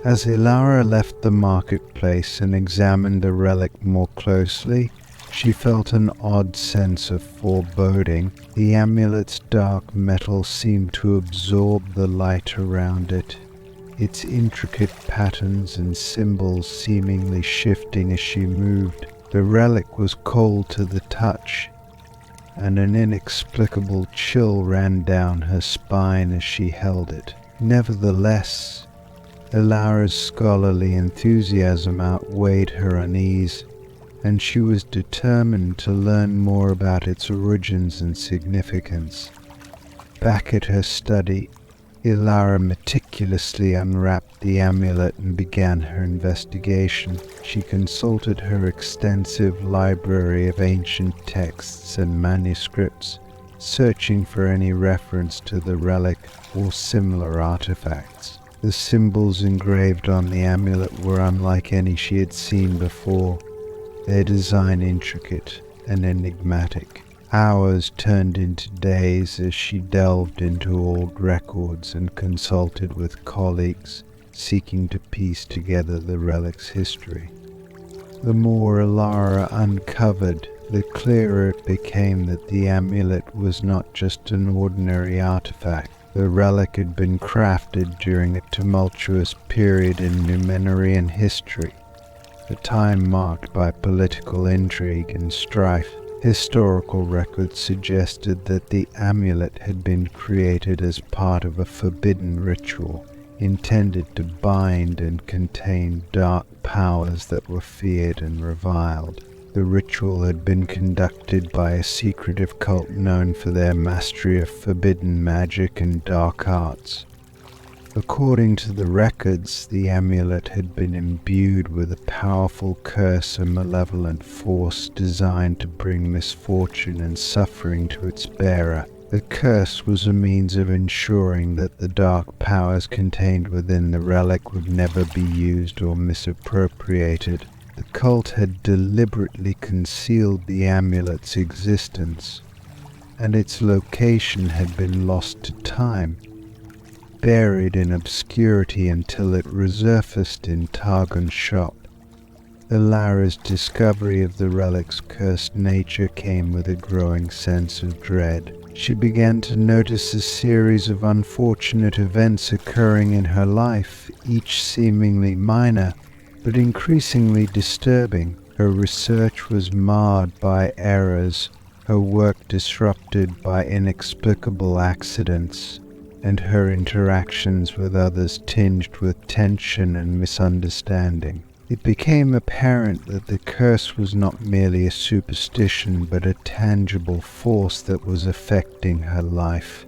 As Ilara left the marketplace and examined the relic more closely, she felt an odd sense of foreboding. The amulet's dark metal seemed to absorb the light around it, its intricate patterns and symbols seemingly shifting as she moved. The relic was cold to the touch, and an inexplicable chill ran down her spine as she held it. Nevertheless, Ilara's scholarly enthusiasm outweighed her unease, and she was determined to learn more about its origins and significance. Back at her study, Ilara meticulously unwrapped the amulet and began her investigation. She consulted her extensive library of ancient texts and manuscripts, searching for any reference to the relic or similar artifacts. The symbols engraved on the amulet were unlike any she had seen before, their design intricate and enigmatic. Hours turned into days as she delved into old records and consulted with colleagues, seeking to piece together the relic's history. The more Ilara uncovered, the clearer it became that the amulet was not just an ordinary artifact. The relic had been crafted during a tumultuous period in Númenorian history, a time marked by political intrigue and strife. Historical records suggested that the amulet had been created as part of a forbidden ritual, intended to bind and contain dark powers that were feared and reviled. The ritual had been conducted by a secretive cult known for their mastery of forbidden magic and dark arts. According to the records, the amulet had been imbued with a powerful curse and malevolent force designed to bring misfortune and suffering to its bearer. The curse was a means of ensuring that the dark powers contained within the relic would never be used or misappropriated. The cult had deliberately concealed the amulet's existence, and its location had been lost to time, buried in obscurity until it resurfaced in Targon's shop. Ilara's discovery of the relic's cursed nature came with a growing sense of dread. She began to notice a series of unfortunate events occurring in her life, each seemingly minor, but increasingly disturbing. Her research was marred by errors, her work disrupted by inexplicable accidents, and her interactions with others tinged with tension and misunderstanding. It became apparent that the curse was not merely a superstition but a tangible force that was affecting her life.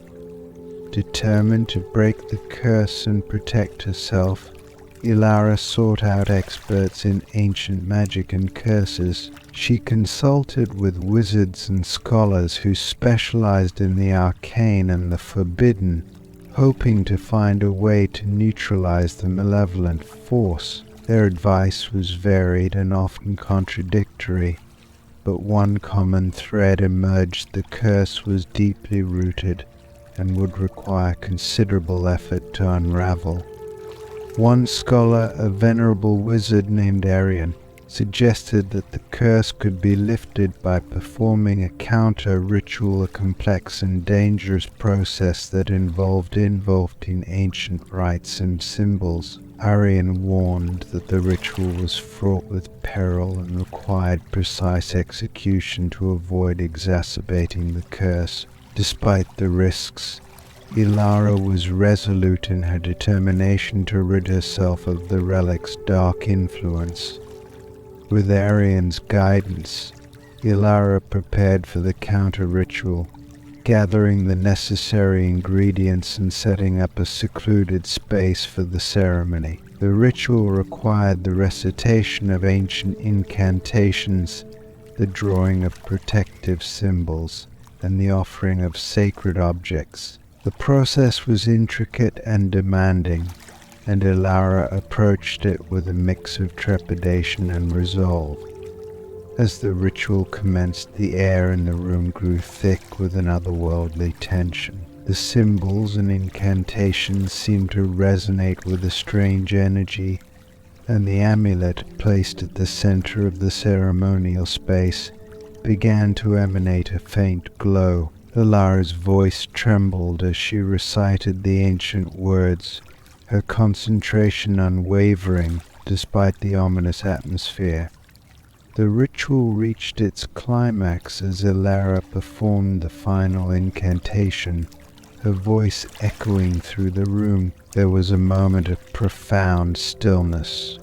Determined to break the curse and protect herself, Ilara sought out experts in ancient magic and curses. She consulted with wizards and scholars who specialized in the arcane and the forbidden, hoping to find a way to neutralize the malevolent force. Their advice was varied and often contradictory, but one common thread emerged: the curse was deeply rooted and would require considerable effort to unravel. One scholar, a venerable wizard named Arian, suggested that the curse could be lifted by performing a counter-ritual, a complex and dangerous process that involved invoking ancient rites and symbols. Arian warned that the ritual was fraught with peril and required precise execution to avoid exacerbating the curse. Despite the risks, Ilara was resolute in her determination to rid herself of the relic's dark influence. With Arian's guidance, Ilara prepared for the counter-ritual, gathering the necessary ingredients and setting up a secluded space for the ceremony. The ritual required the recitation of ancient incantations, the drawing of protective symbols, and the offering of sacred objects. The process was intricate and demanding, and Ilara approached it with a mix of trepidation and resolve. As the ritual commenced, the air in the room grew thick with an otherworldly tension. The symbols and incantations seemed to resonate with a strange energy, and the amulet placed at the center of the ceremonial space began to emanate a faint glow. Ilara's voice trembled as she recited the ancient words, her concentration unwavering despite the ominous atmosphere. The ritual reached its climax as Ilara performed the final incantation, her voice echoing through the room. There was a moment of profound stillness,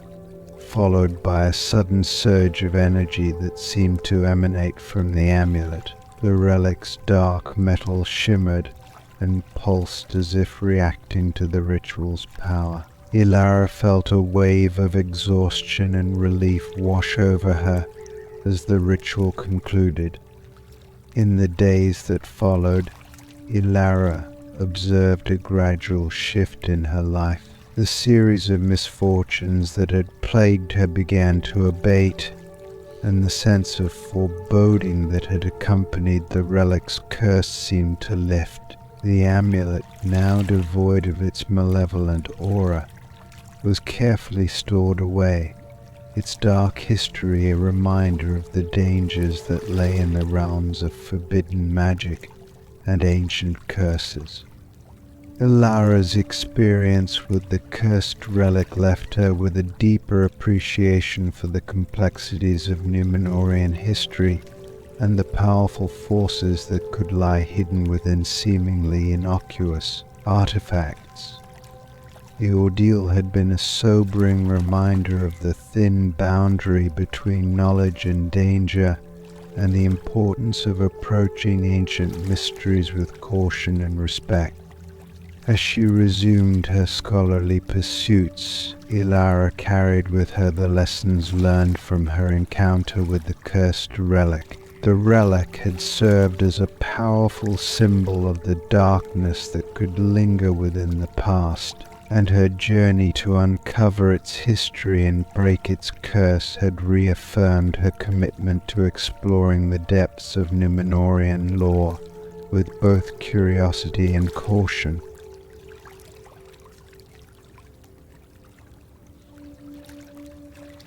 followed by a sudden surge of energy that seemed to emanate from the amulet. The relic's dark metal shimmered and pulsed as if reacting to the ritual's power. Ilara felt a wave of exhaustion and relief wash over her as the ritual concluded. In the days that followed, Ilara observed a gradual shift in her life. The series of misfortunes that had plagued her began to abate, and the sense of foreboding that had accompanied the relic's curse seemed to lift. The amulet, now devoid of its malevolent aura, was carefully stored away, its dark history a reminder of the dangers that lay in the realms of forbidden magic and ancient curses. Ilara's experience with the cursed relic left her with a deeper appreciation for the complexities of Númenorian history and the powerful forces that could lie hidden within seemingly innocuous artifacts. The ordeal had been a sobering reminder of the thin boundary between knowledge and danger, and the importance of approaching ancient mysteries with caution and respect. As she resumed her scholarly pursuits, Ilara carried with her the lessons learned from her encounter with the cursed relic. The relic had served as a powerful symbol of the darkness that could linger within the past, and her journey to uncover its history and break its curse had reaffirmed her commitment to exploring the depths of Númenorian lore with both curiosity and caution.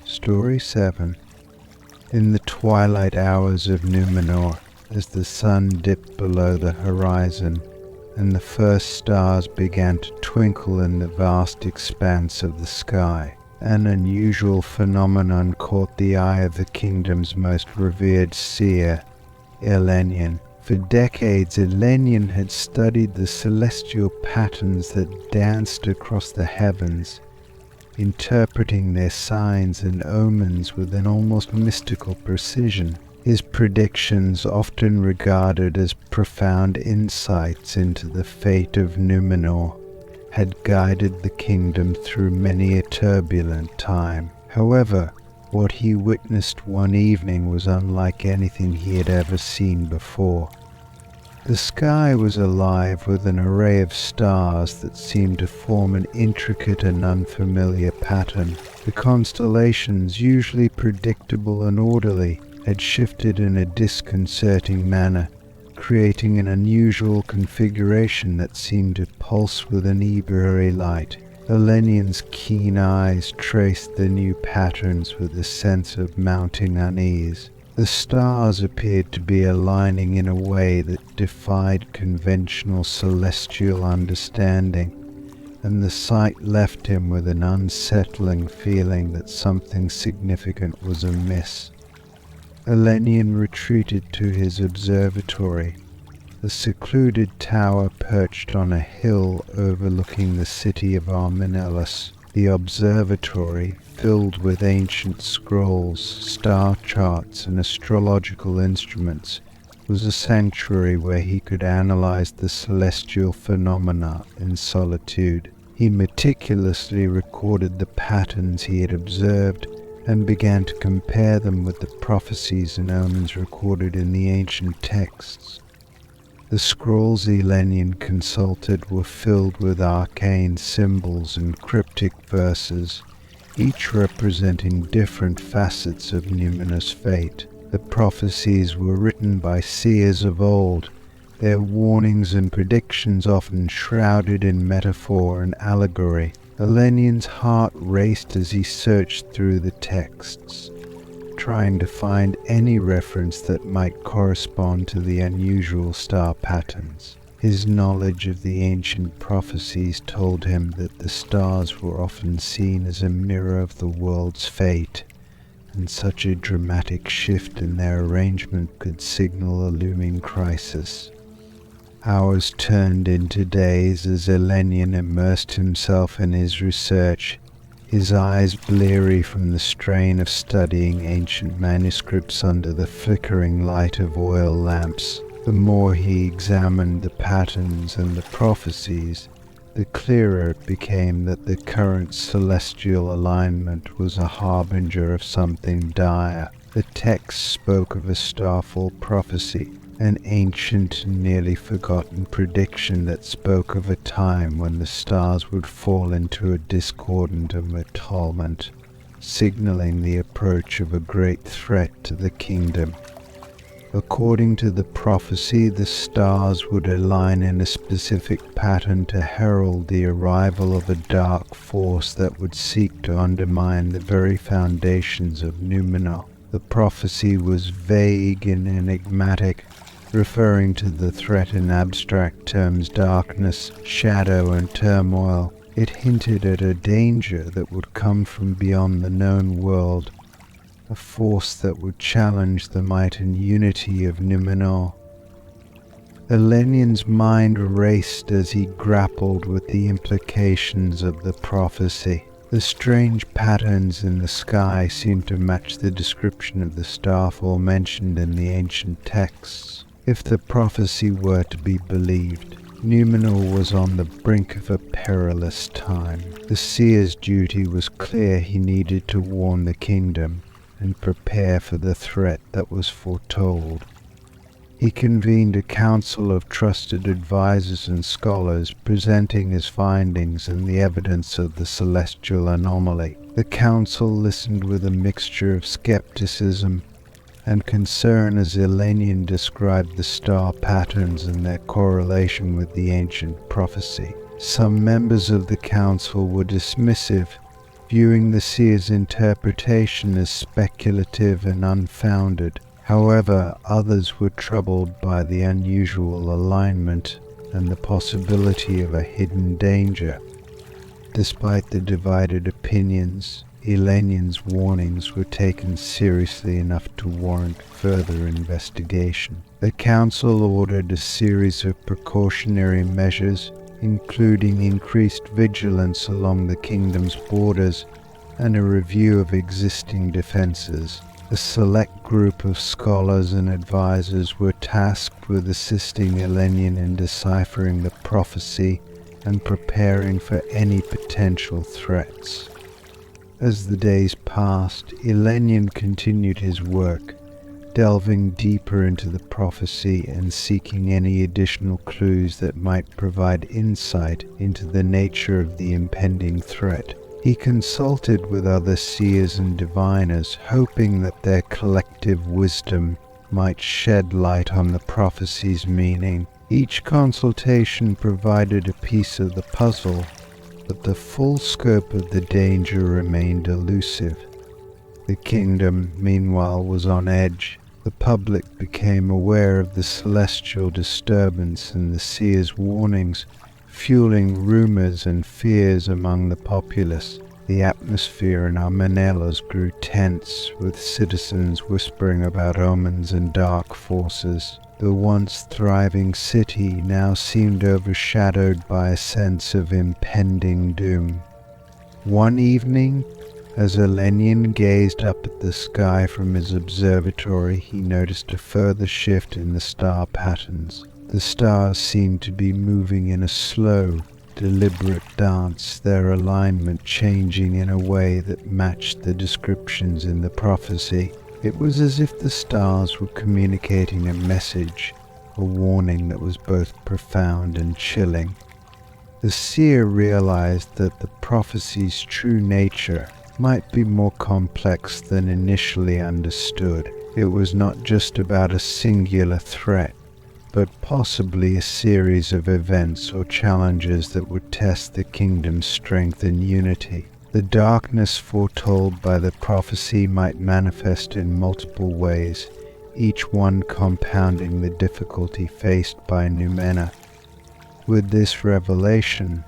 Story 7. In the twilight hours of Númenor, as the sun dipped below the horizon, and the first stars began to twinkle in the vast expanse of the sky, an unusual phenomenon caught the eye of the kingdom's most revered seer, Elenian. For decades, Elenian had studied the celestial patterns that danced across the heavens, interpreting their signs and omens with an almost mystical precision. His predictions, often regarded as profound insights into the fate of Númenor, had guided the kingdom through many a turbulent time. However, what he witnessed one evening was unlike anything he had ever seen before. The sky was alive with an array of stars that seemed to form an intricate and unfamiliar pattern. The constellations, usually predictable and orderly, had shifted in a disconcerting manner, creating an unusual configuration that seemed to pulse with an eerie light. Elenian's keen eyes traced the new patterns with a sense of mounting unease. The stars appeared to be aligning in a way that defied conventional celestial understanding, and the sight left him with an unsettling feeling that something significant was amiss. Elenian retreated to his observatory, a secluded tower perched on a hill overlooking the city of Armenelus. The observatory, filled with ancient scrolls, star charts, and astrological instruments, was a sanctuary where he could analyze the celestial phenomena in solitude. He meticulously recorded the patterns he had observed and began to compare them with the prophecies and omens recorded in the ancient texts. The scrolls Elenian consulted were filled with arcane symbols and cryptic verses, each representing different facets of Númenor's fate. The prophecies were written by seers of old, their warnings and predictions often shrouded in metaphor and allegory. Elenian's heart raced as he searched through the texts, trying to find any reference that might correspond to the unusual star patterns. His knowledge of the ancient prophecies told him that the stars were often seen as a mirror of the world's fate, and such a dramatic shift in their arrangement could signal a looming crisis. Hours turned into days as Elenian immersed himself in his research, his eyes bleary from the strain of studying ancient manuscripts under the flickering light of oil lamps. The more he examined the patterns and the prophecies, the clearer it became that the current celestial alignment was a harbinger of something dire. The text spoke of a starfall prophecy, an ancient and nearly forgotten prediction that spoke of a time when the stars would fall into a discordant embottlement, signaling the approach of a great threat to the kingdom. According to the prophecy, the stars would align in a specific pattern to herald the arrival of a dark force that would seek to undermine the very foundations of Númenor. The prophecy was vague and enigmatic, referring to the threat in abstract terms: darkness, shadow, and turmoil. It hinted at a danger that would come from beyond the known world, a force that would challenge the might and unity of Númenor. Elenian's mind raced as he grappled with the implications of the prophecy. The strange patterns in the sky seemed to match the description of the starfall mentioned in the ancient texts. If the prophecy were to be believed, Númenor was on the brink of a perilous time. The seer's duty was clear: he needed to warn the kingdom and prepare for the threat that was foretold. He convened a council of trusted advisors and scholars, presenting his findings and the evidence of the celestial anomaly. The council listened with a mixture of skepticism and concern as Elenian described the star patterns and their correlation with the ancient prophecy. Some members of the council were dismissive, viewing the seer's interpretation as speculative and unfounded. However, others were troubled by the unusual alignment and the possibility of a hidden danger. Despite the divided opinions, Elenian's warnings were taken seriously enough to warrant further investigation. The council ordered a series of precautionary measures, including increased vigilance along the kingdom's borders and a review of existing defenses. A select group of scholars and advisors were tasked with assisting Elenian in deciphering the prophecy and preparing for any potential threats. As the days passed, Elenian continued his work, delving deeper into the prophecy and seeking any additional clues that might provide insight into the nature of the impending threat. He consulted with other seers and diviners, hoping that their collective wisdom might shed light on the prophecy's meaning. Each consultation provided a piece of the puzzle, but the full scope of the danger remained elusive. The kingdom, meanwhile, was on edge. The public became aware of the celestial disturbance and the seer's warnings, fueling rumors and fears among the populace. The atmosphere in Armanelos grew tense, with citizens whispering about omens and dark forces. The once thriving city now seemed overshadowed by a sense of impending doom. One evening, as Elenian gazed up at the sky from his observatory, he noticed a further shift in the star patterns. The stars seemed to be moving in a slow, deliberate dance, their alignment changing in a way that matched the descriptions in the prophecy. It was as if the stars were communicating a message, a warning that was both profound and chilling. The seer realized that the prophecy's true nature might be more complex than initially understood. It was not just about a singular threat, but possibly a series of events or challenges that would test the kingdom's strength and unity. The darkness foretold by the prophecy might manifest in multiple ways, each one compounding the difficulty faced by Númenor. With this revelation,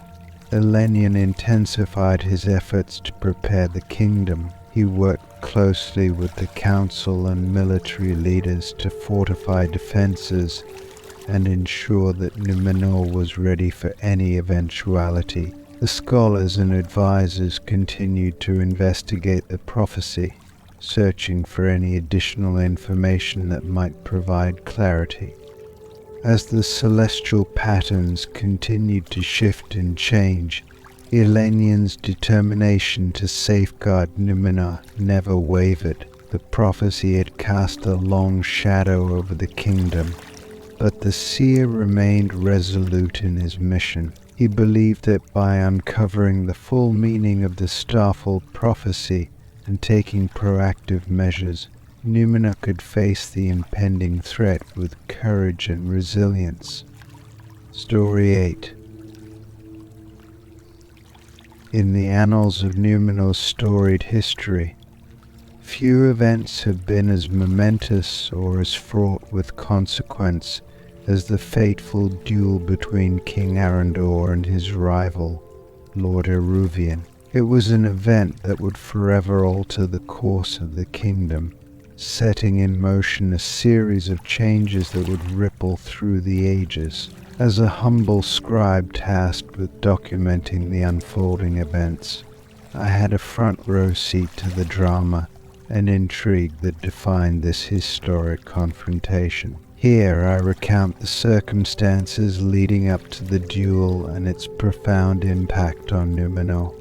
Elenion intensified his efforts to prepare the kingdom. He worked closely with the council and military leaders to fortify defenses and ensure that Númenor was ready for any eventuality. The scholars and advisors continued to investigate the prophecy, searching for any additional information that might provide clarity. As the celestial patterns continued to shift and change, Elenion's determination to safeguard Númenor never wavered. The prophecy had cast a long shadow over the kingdom, but the seer remained resolute in his mission. He believed that by uncovering the full meaning of the starfall prophecy and taking proactive measures, Númenor could face the impending threat with courage and resilience. Story 8. In the annals of Númenor's storied history, few events have been as momentous or as fraught with consequence as the fateful duel between King Arandor and his rival, Lord Eruvian. It was an event that would forever alter the course of the kingdom, setting in motion a series of changes that would ripple through the ages. As a humble scribe tasked with documenting the unfolding events, I had a front row seat to the drama and intrigue that defined this historic confrontation. Here I recount the circumstances leading up to the duel and its profound impact on Númenor.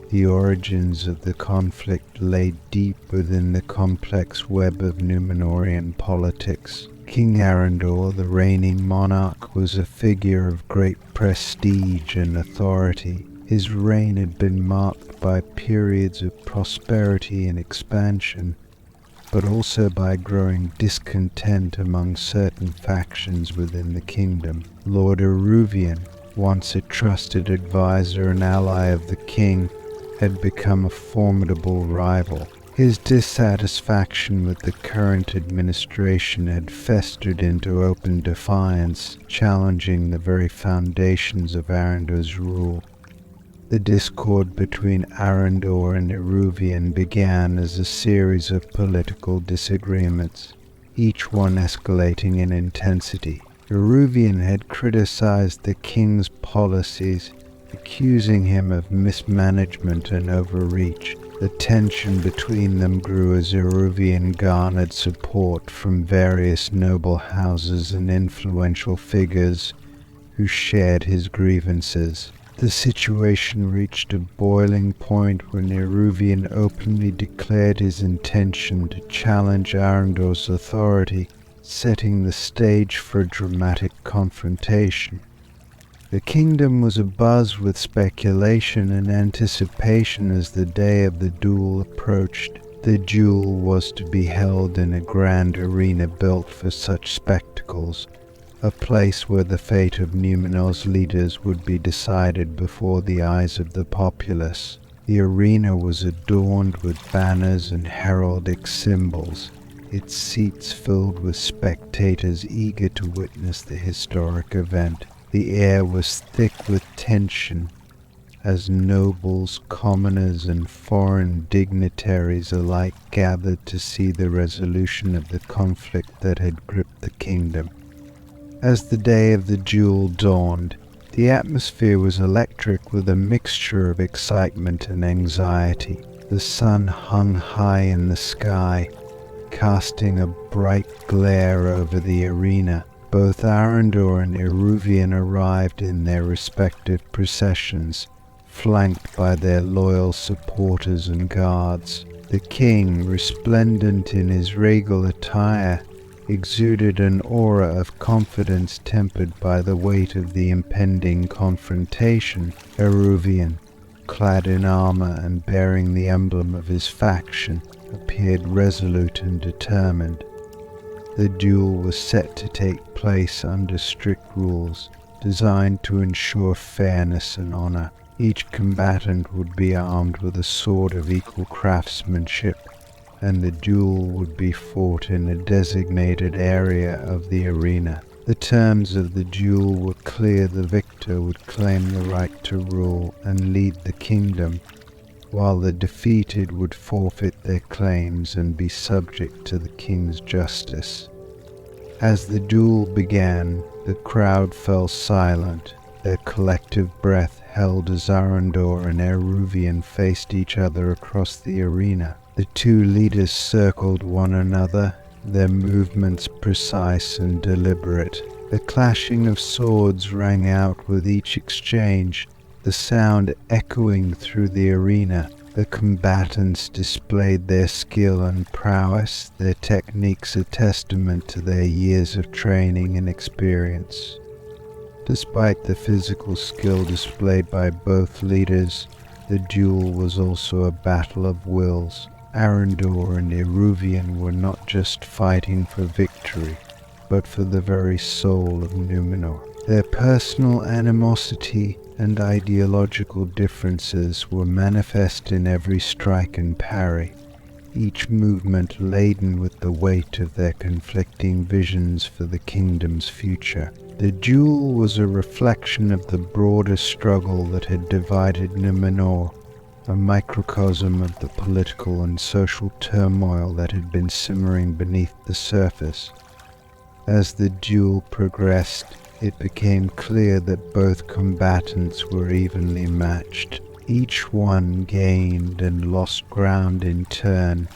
The origins of the conflict lay deep within the complex web of Númenorian politics. King Arandor, the reigning monarch, was a figure of great prestige and authority. His reign had been marked by periods of prosperity and expansion, but also by growing discontent among certain factions within the kingdom. Lord Eruvian, once a trusted advisor and ally of the king, had become a formidable rival. His dissatisfaction with the current administration had festered into open defiance, challenging the very foundations of Arandor's rule. The discord between Arandor and Eruvian began as a series of political disagreements, each one escalating in intensity. Eruvian had criticized the king's policies, accusing him of mismanagement and overreach. The tension between them grew as Eruvian garnered support from various noble houses and influential figures who shared his grievances. The situation reached a boiling point when Eruvian openly declared his intention to challenge Arandor's authority, setting the stage for a dramatic confrontation. The kingdom was abuzz with speculation and anticipation as the day of the duel approached. The duel was to be held in a grand arena built for such spectacles, a place where the fate of Númenor's leaders would be decided before the eyes of the populace. The arena was adorned with banners and heraldic symbols, its seats filled with spectators eager to witness the historic event. The air was thick with tension as nobles, commoners, and foreign dignitaries alike gathered to see the resolution of the conflict that had gripped the kingdom. As the day of the duel dawned, the atmosphere was electric with a mixture of excitement and anxiety. The sun hung high in the sky, casting a bright glare over the arena. Both Arandor and Eruvian arrived in their respective processions, flanked by their loyal supporters and guards. The king, resplendent in his regal attire, exuded an aura of confidence tempered by the weight of the impending confrontation. Eruvian, clad in armor and bearing the emblem of his faction, appeared resolute and determined. The duel was set to take place under strict rules, designed to ensure fairness and honor. Each combatant would be armed with a sword of equal craftsmanship, and the duel would be fought in a designated area of the arena. The terms of the duel were clear. The victor would claim the right to rule and lead the kingdom, while the defeated would forfeit their claims and be subject to the king's justice. As the duel began, the crowd fell silent, their collective breath held as Arundor and Eruvian faced each other across the arena. The two leaders circled one another, their movements precise and deliberate. The clashing of swords rang out with each exchange, the sound echoing through the arena. The combatants displayed their skill and prowess, their techniques a testament to their years of training and experience. Despite the physical skill displayed by both leaders, the duel was also a battle of wills. Arundor and Eruvian were not just fighting for victory, but for the very soul of Númenor. Their personal animosity and ideological differences were manifest in every strike and parry, each movement laden with the weight of their conflicting visions for the kingdom's future. The duel was a reflection of the broader struggle that had divided Númenor, a microcosm of the political and social turmoil that had been simmering beneath the surface. As the duel progressed, it became clear that both combatants were evenly matched. Each one gained and lost ground in turn,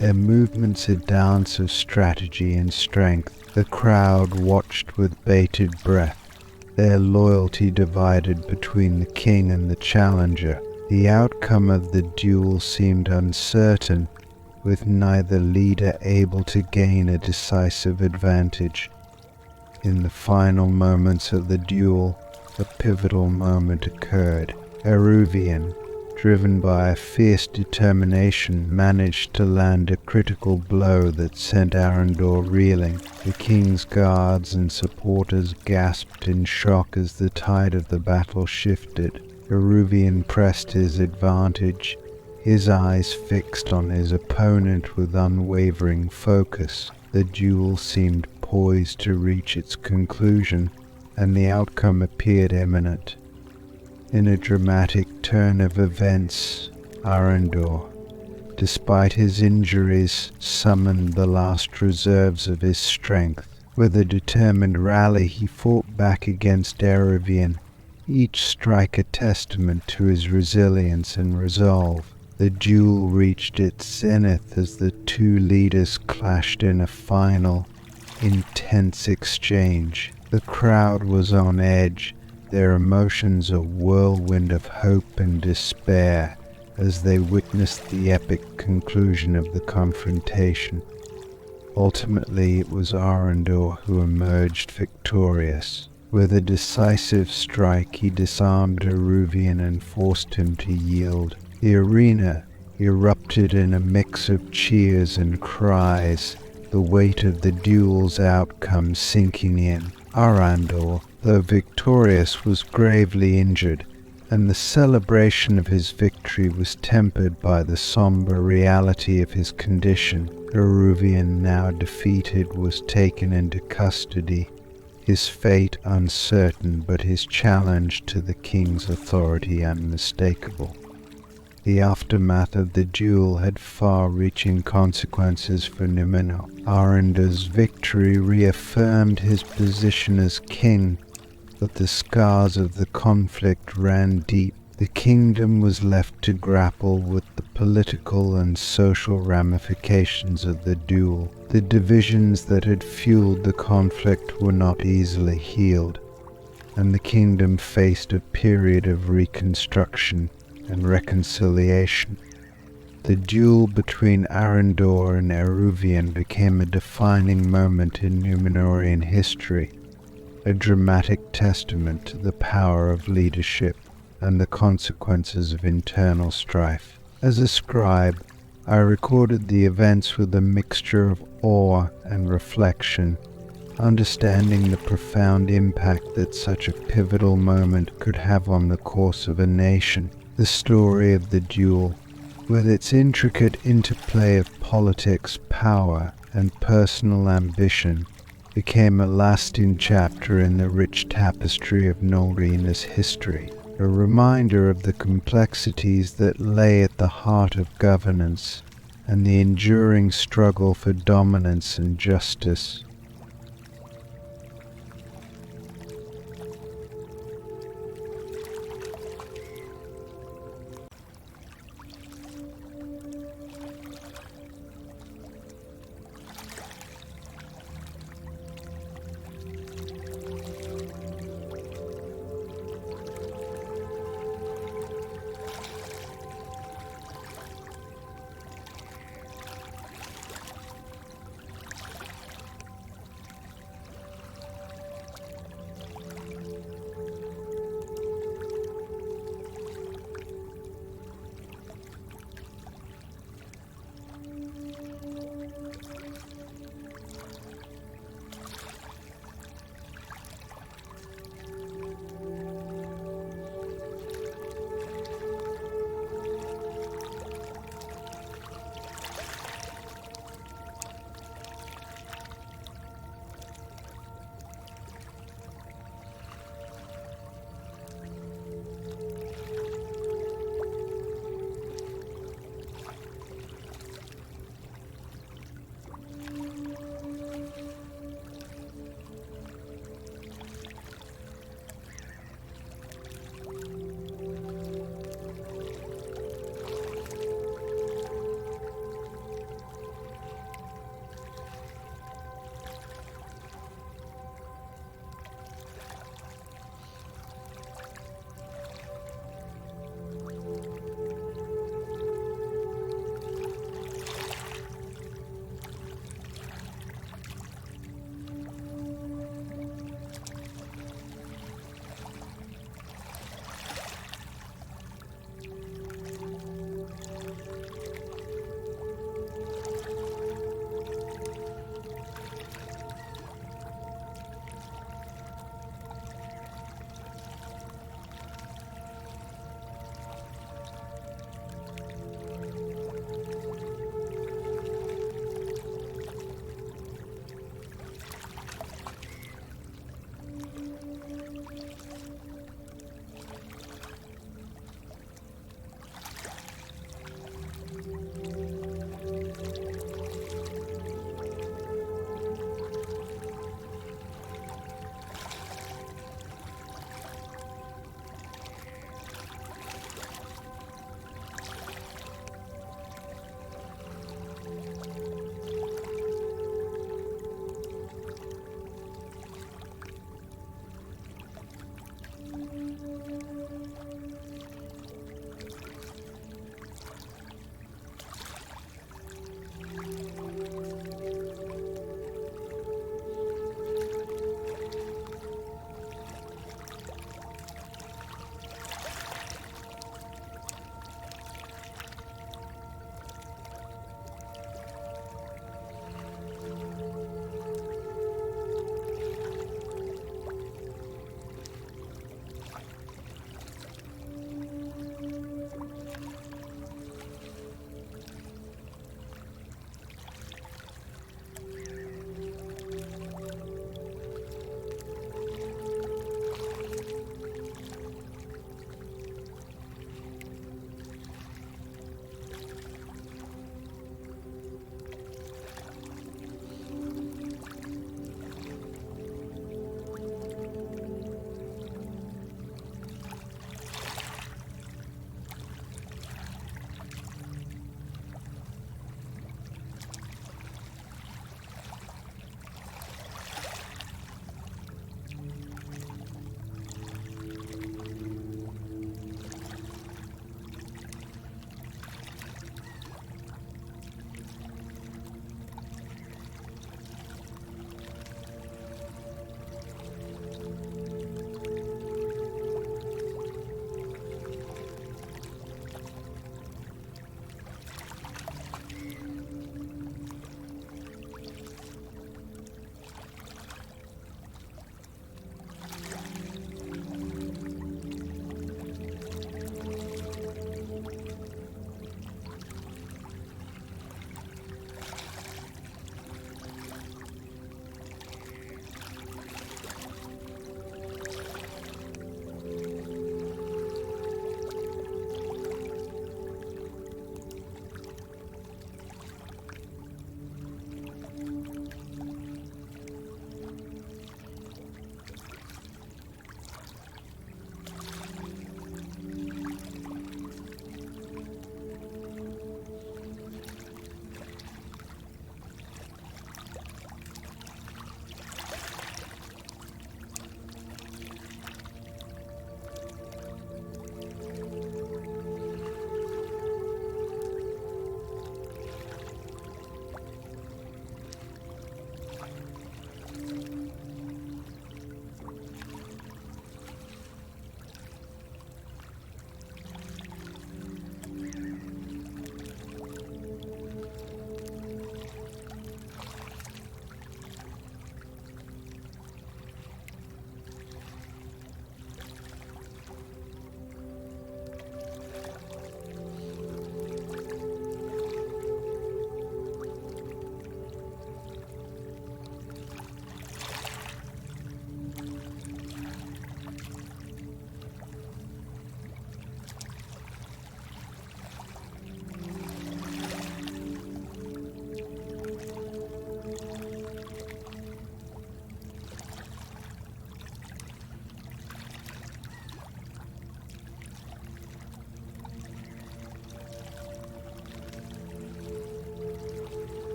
their movements a dance of strategy and strength. The crowd watched with bated breath, their loyalty divided between the king and the challenger. The outcome of the duel seemed uncertain, with neither leader able to gain a decisive advantage. In the final moments of the duel, a pivotal moment occurred. Eruvian, driven by a fierce determination, managed to land a critical blow that sent Arundor reeling. The king's guards and supporters gasped in shock as the tide of the battle shifted. Eruvian pressed his advantage, his eyes fixed on his opponent with unwavering focus. The duel seemed poised to reach its conclusion, and the outcome appeared imminent. In a dramatic turn of events, Arundor, despite his injuries, summoned the last reserves of his strength. With a determined rally, he fought back against Eruvian, each strike a testament to his resilience and resolve. The duel reached its zenith as the two leaders clashed in a final, intense exchange. The crowd was on edge, their emotions a whirlwind of hope and despair as they witnessed the epic conclusion of the confrontation. Ultimately, it was Arundor who emerged victorious. With a decisive strike, he disarmed Eruvian and forced him to yield. The arena erupted in a mix of cheers and cries, the weight of the duel's outcome sinking in. Arundor, though victorious, was gravely injured, and the celebration of his victory was tempered by the somber reality of his condition. Eruvian, now defeated, was taken into custody, his fate uncertain, but his challenge to the king's authority unmistakable. The aftermath of the duel had far-reaching consequences for Númenor. Arundor's victory reaffirmed his position as king, but the scars of the conflict ran deep. The kingdom was left to grapple with the political and social ramifications of the duel. The divisions that had fueled the conflict were not easily healed, and the kingdom faced a period of reconstruction and reconciliation. The duel between Arundor and Eruvian became a defining moment in Númenorian history, a dramatic testament to the power of leadership and the consequences of internal strife. As a scribe, I recorded the events with a mixture of awe and reflection, understanding the profound impact that such a pivotal moment could have on the course of a nation. The story of the duel, with its intricate interplay of politics, power, and personal ambition, became a lasting chapter in the rich tapestry of Norrøna's history, a reminder of the complexities that lay at the heart of governance and the enduring struggle for dominance and justice.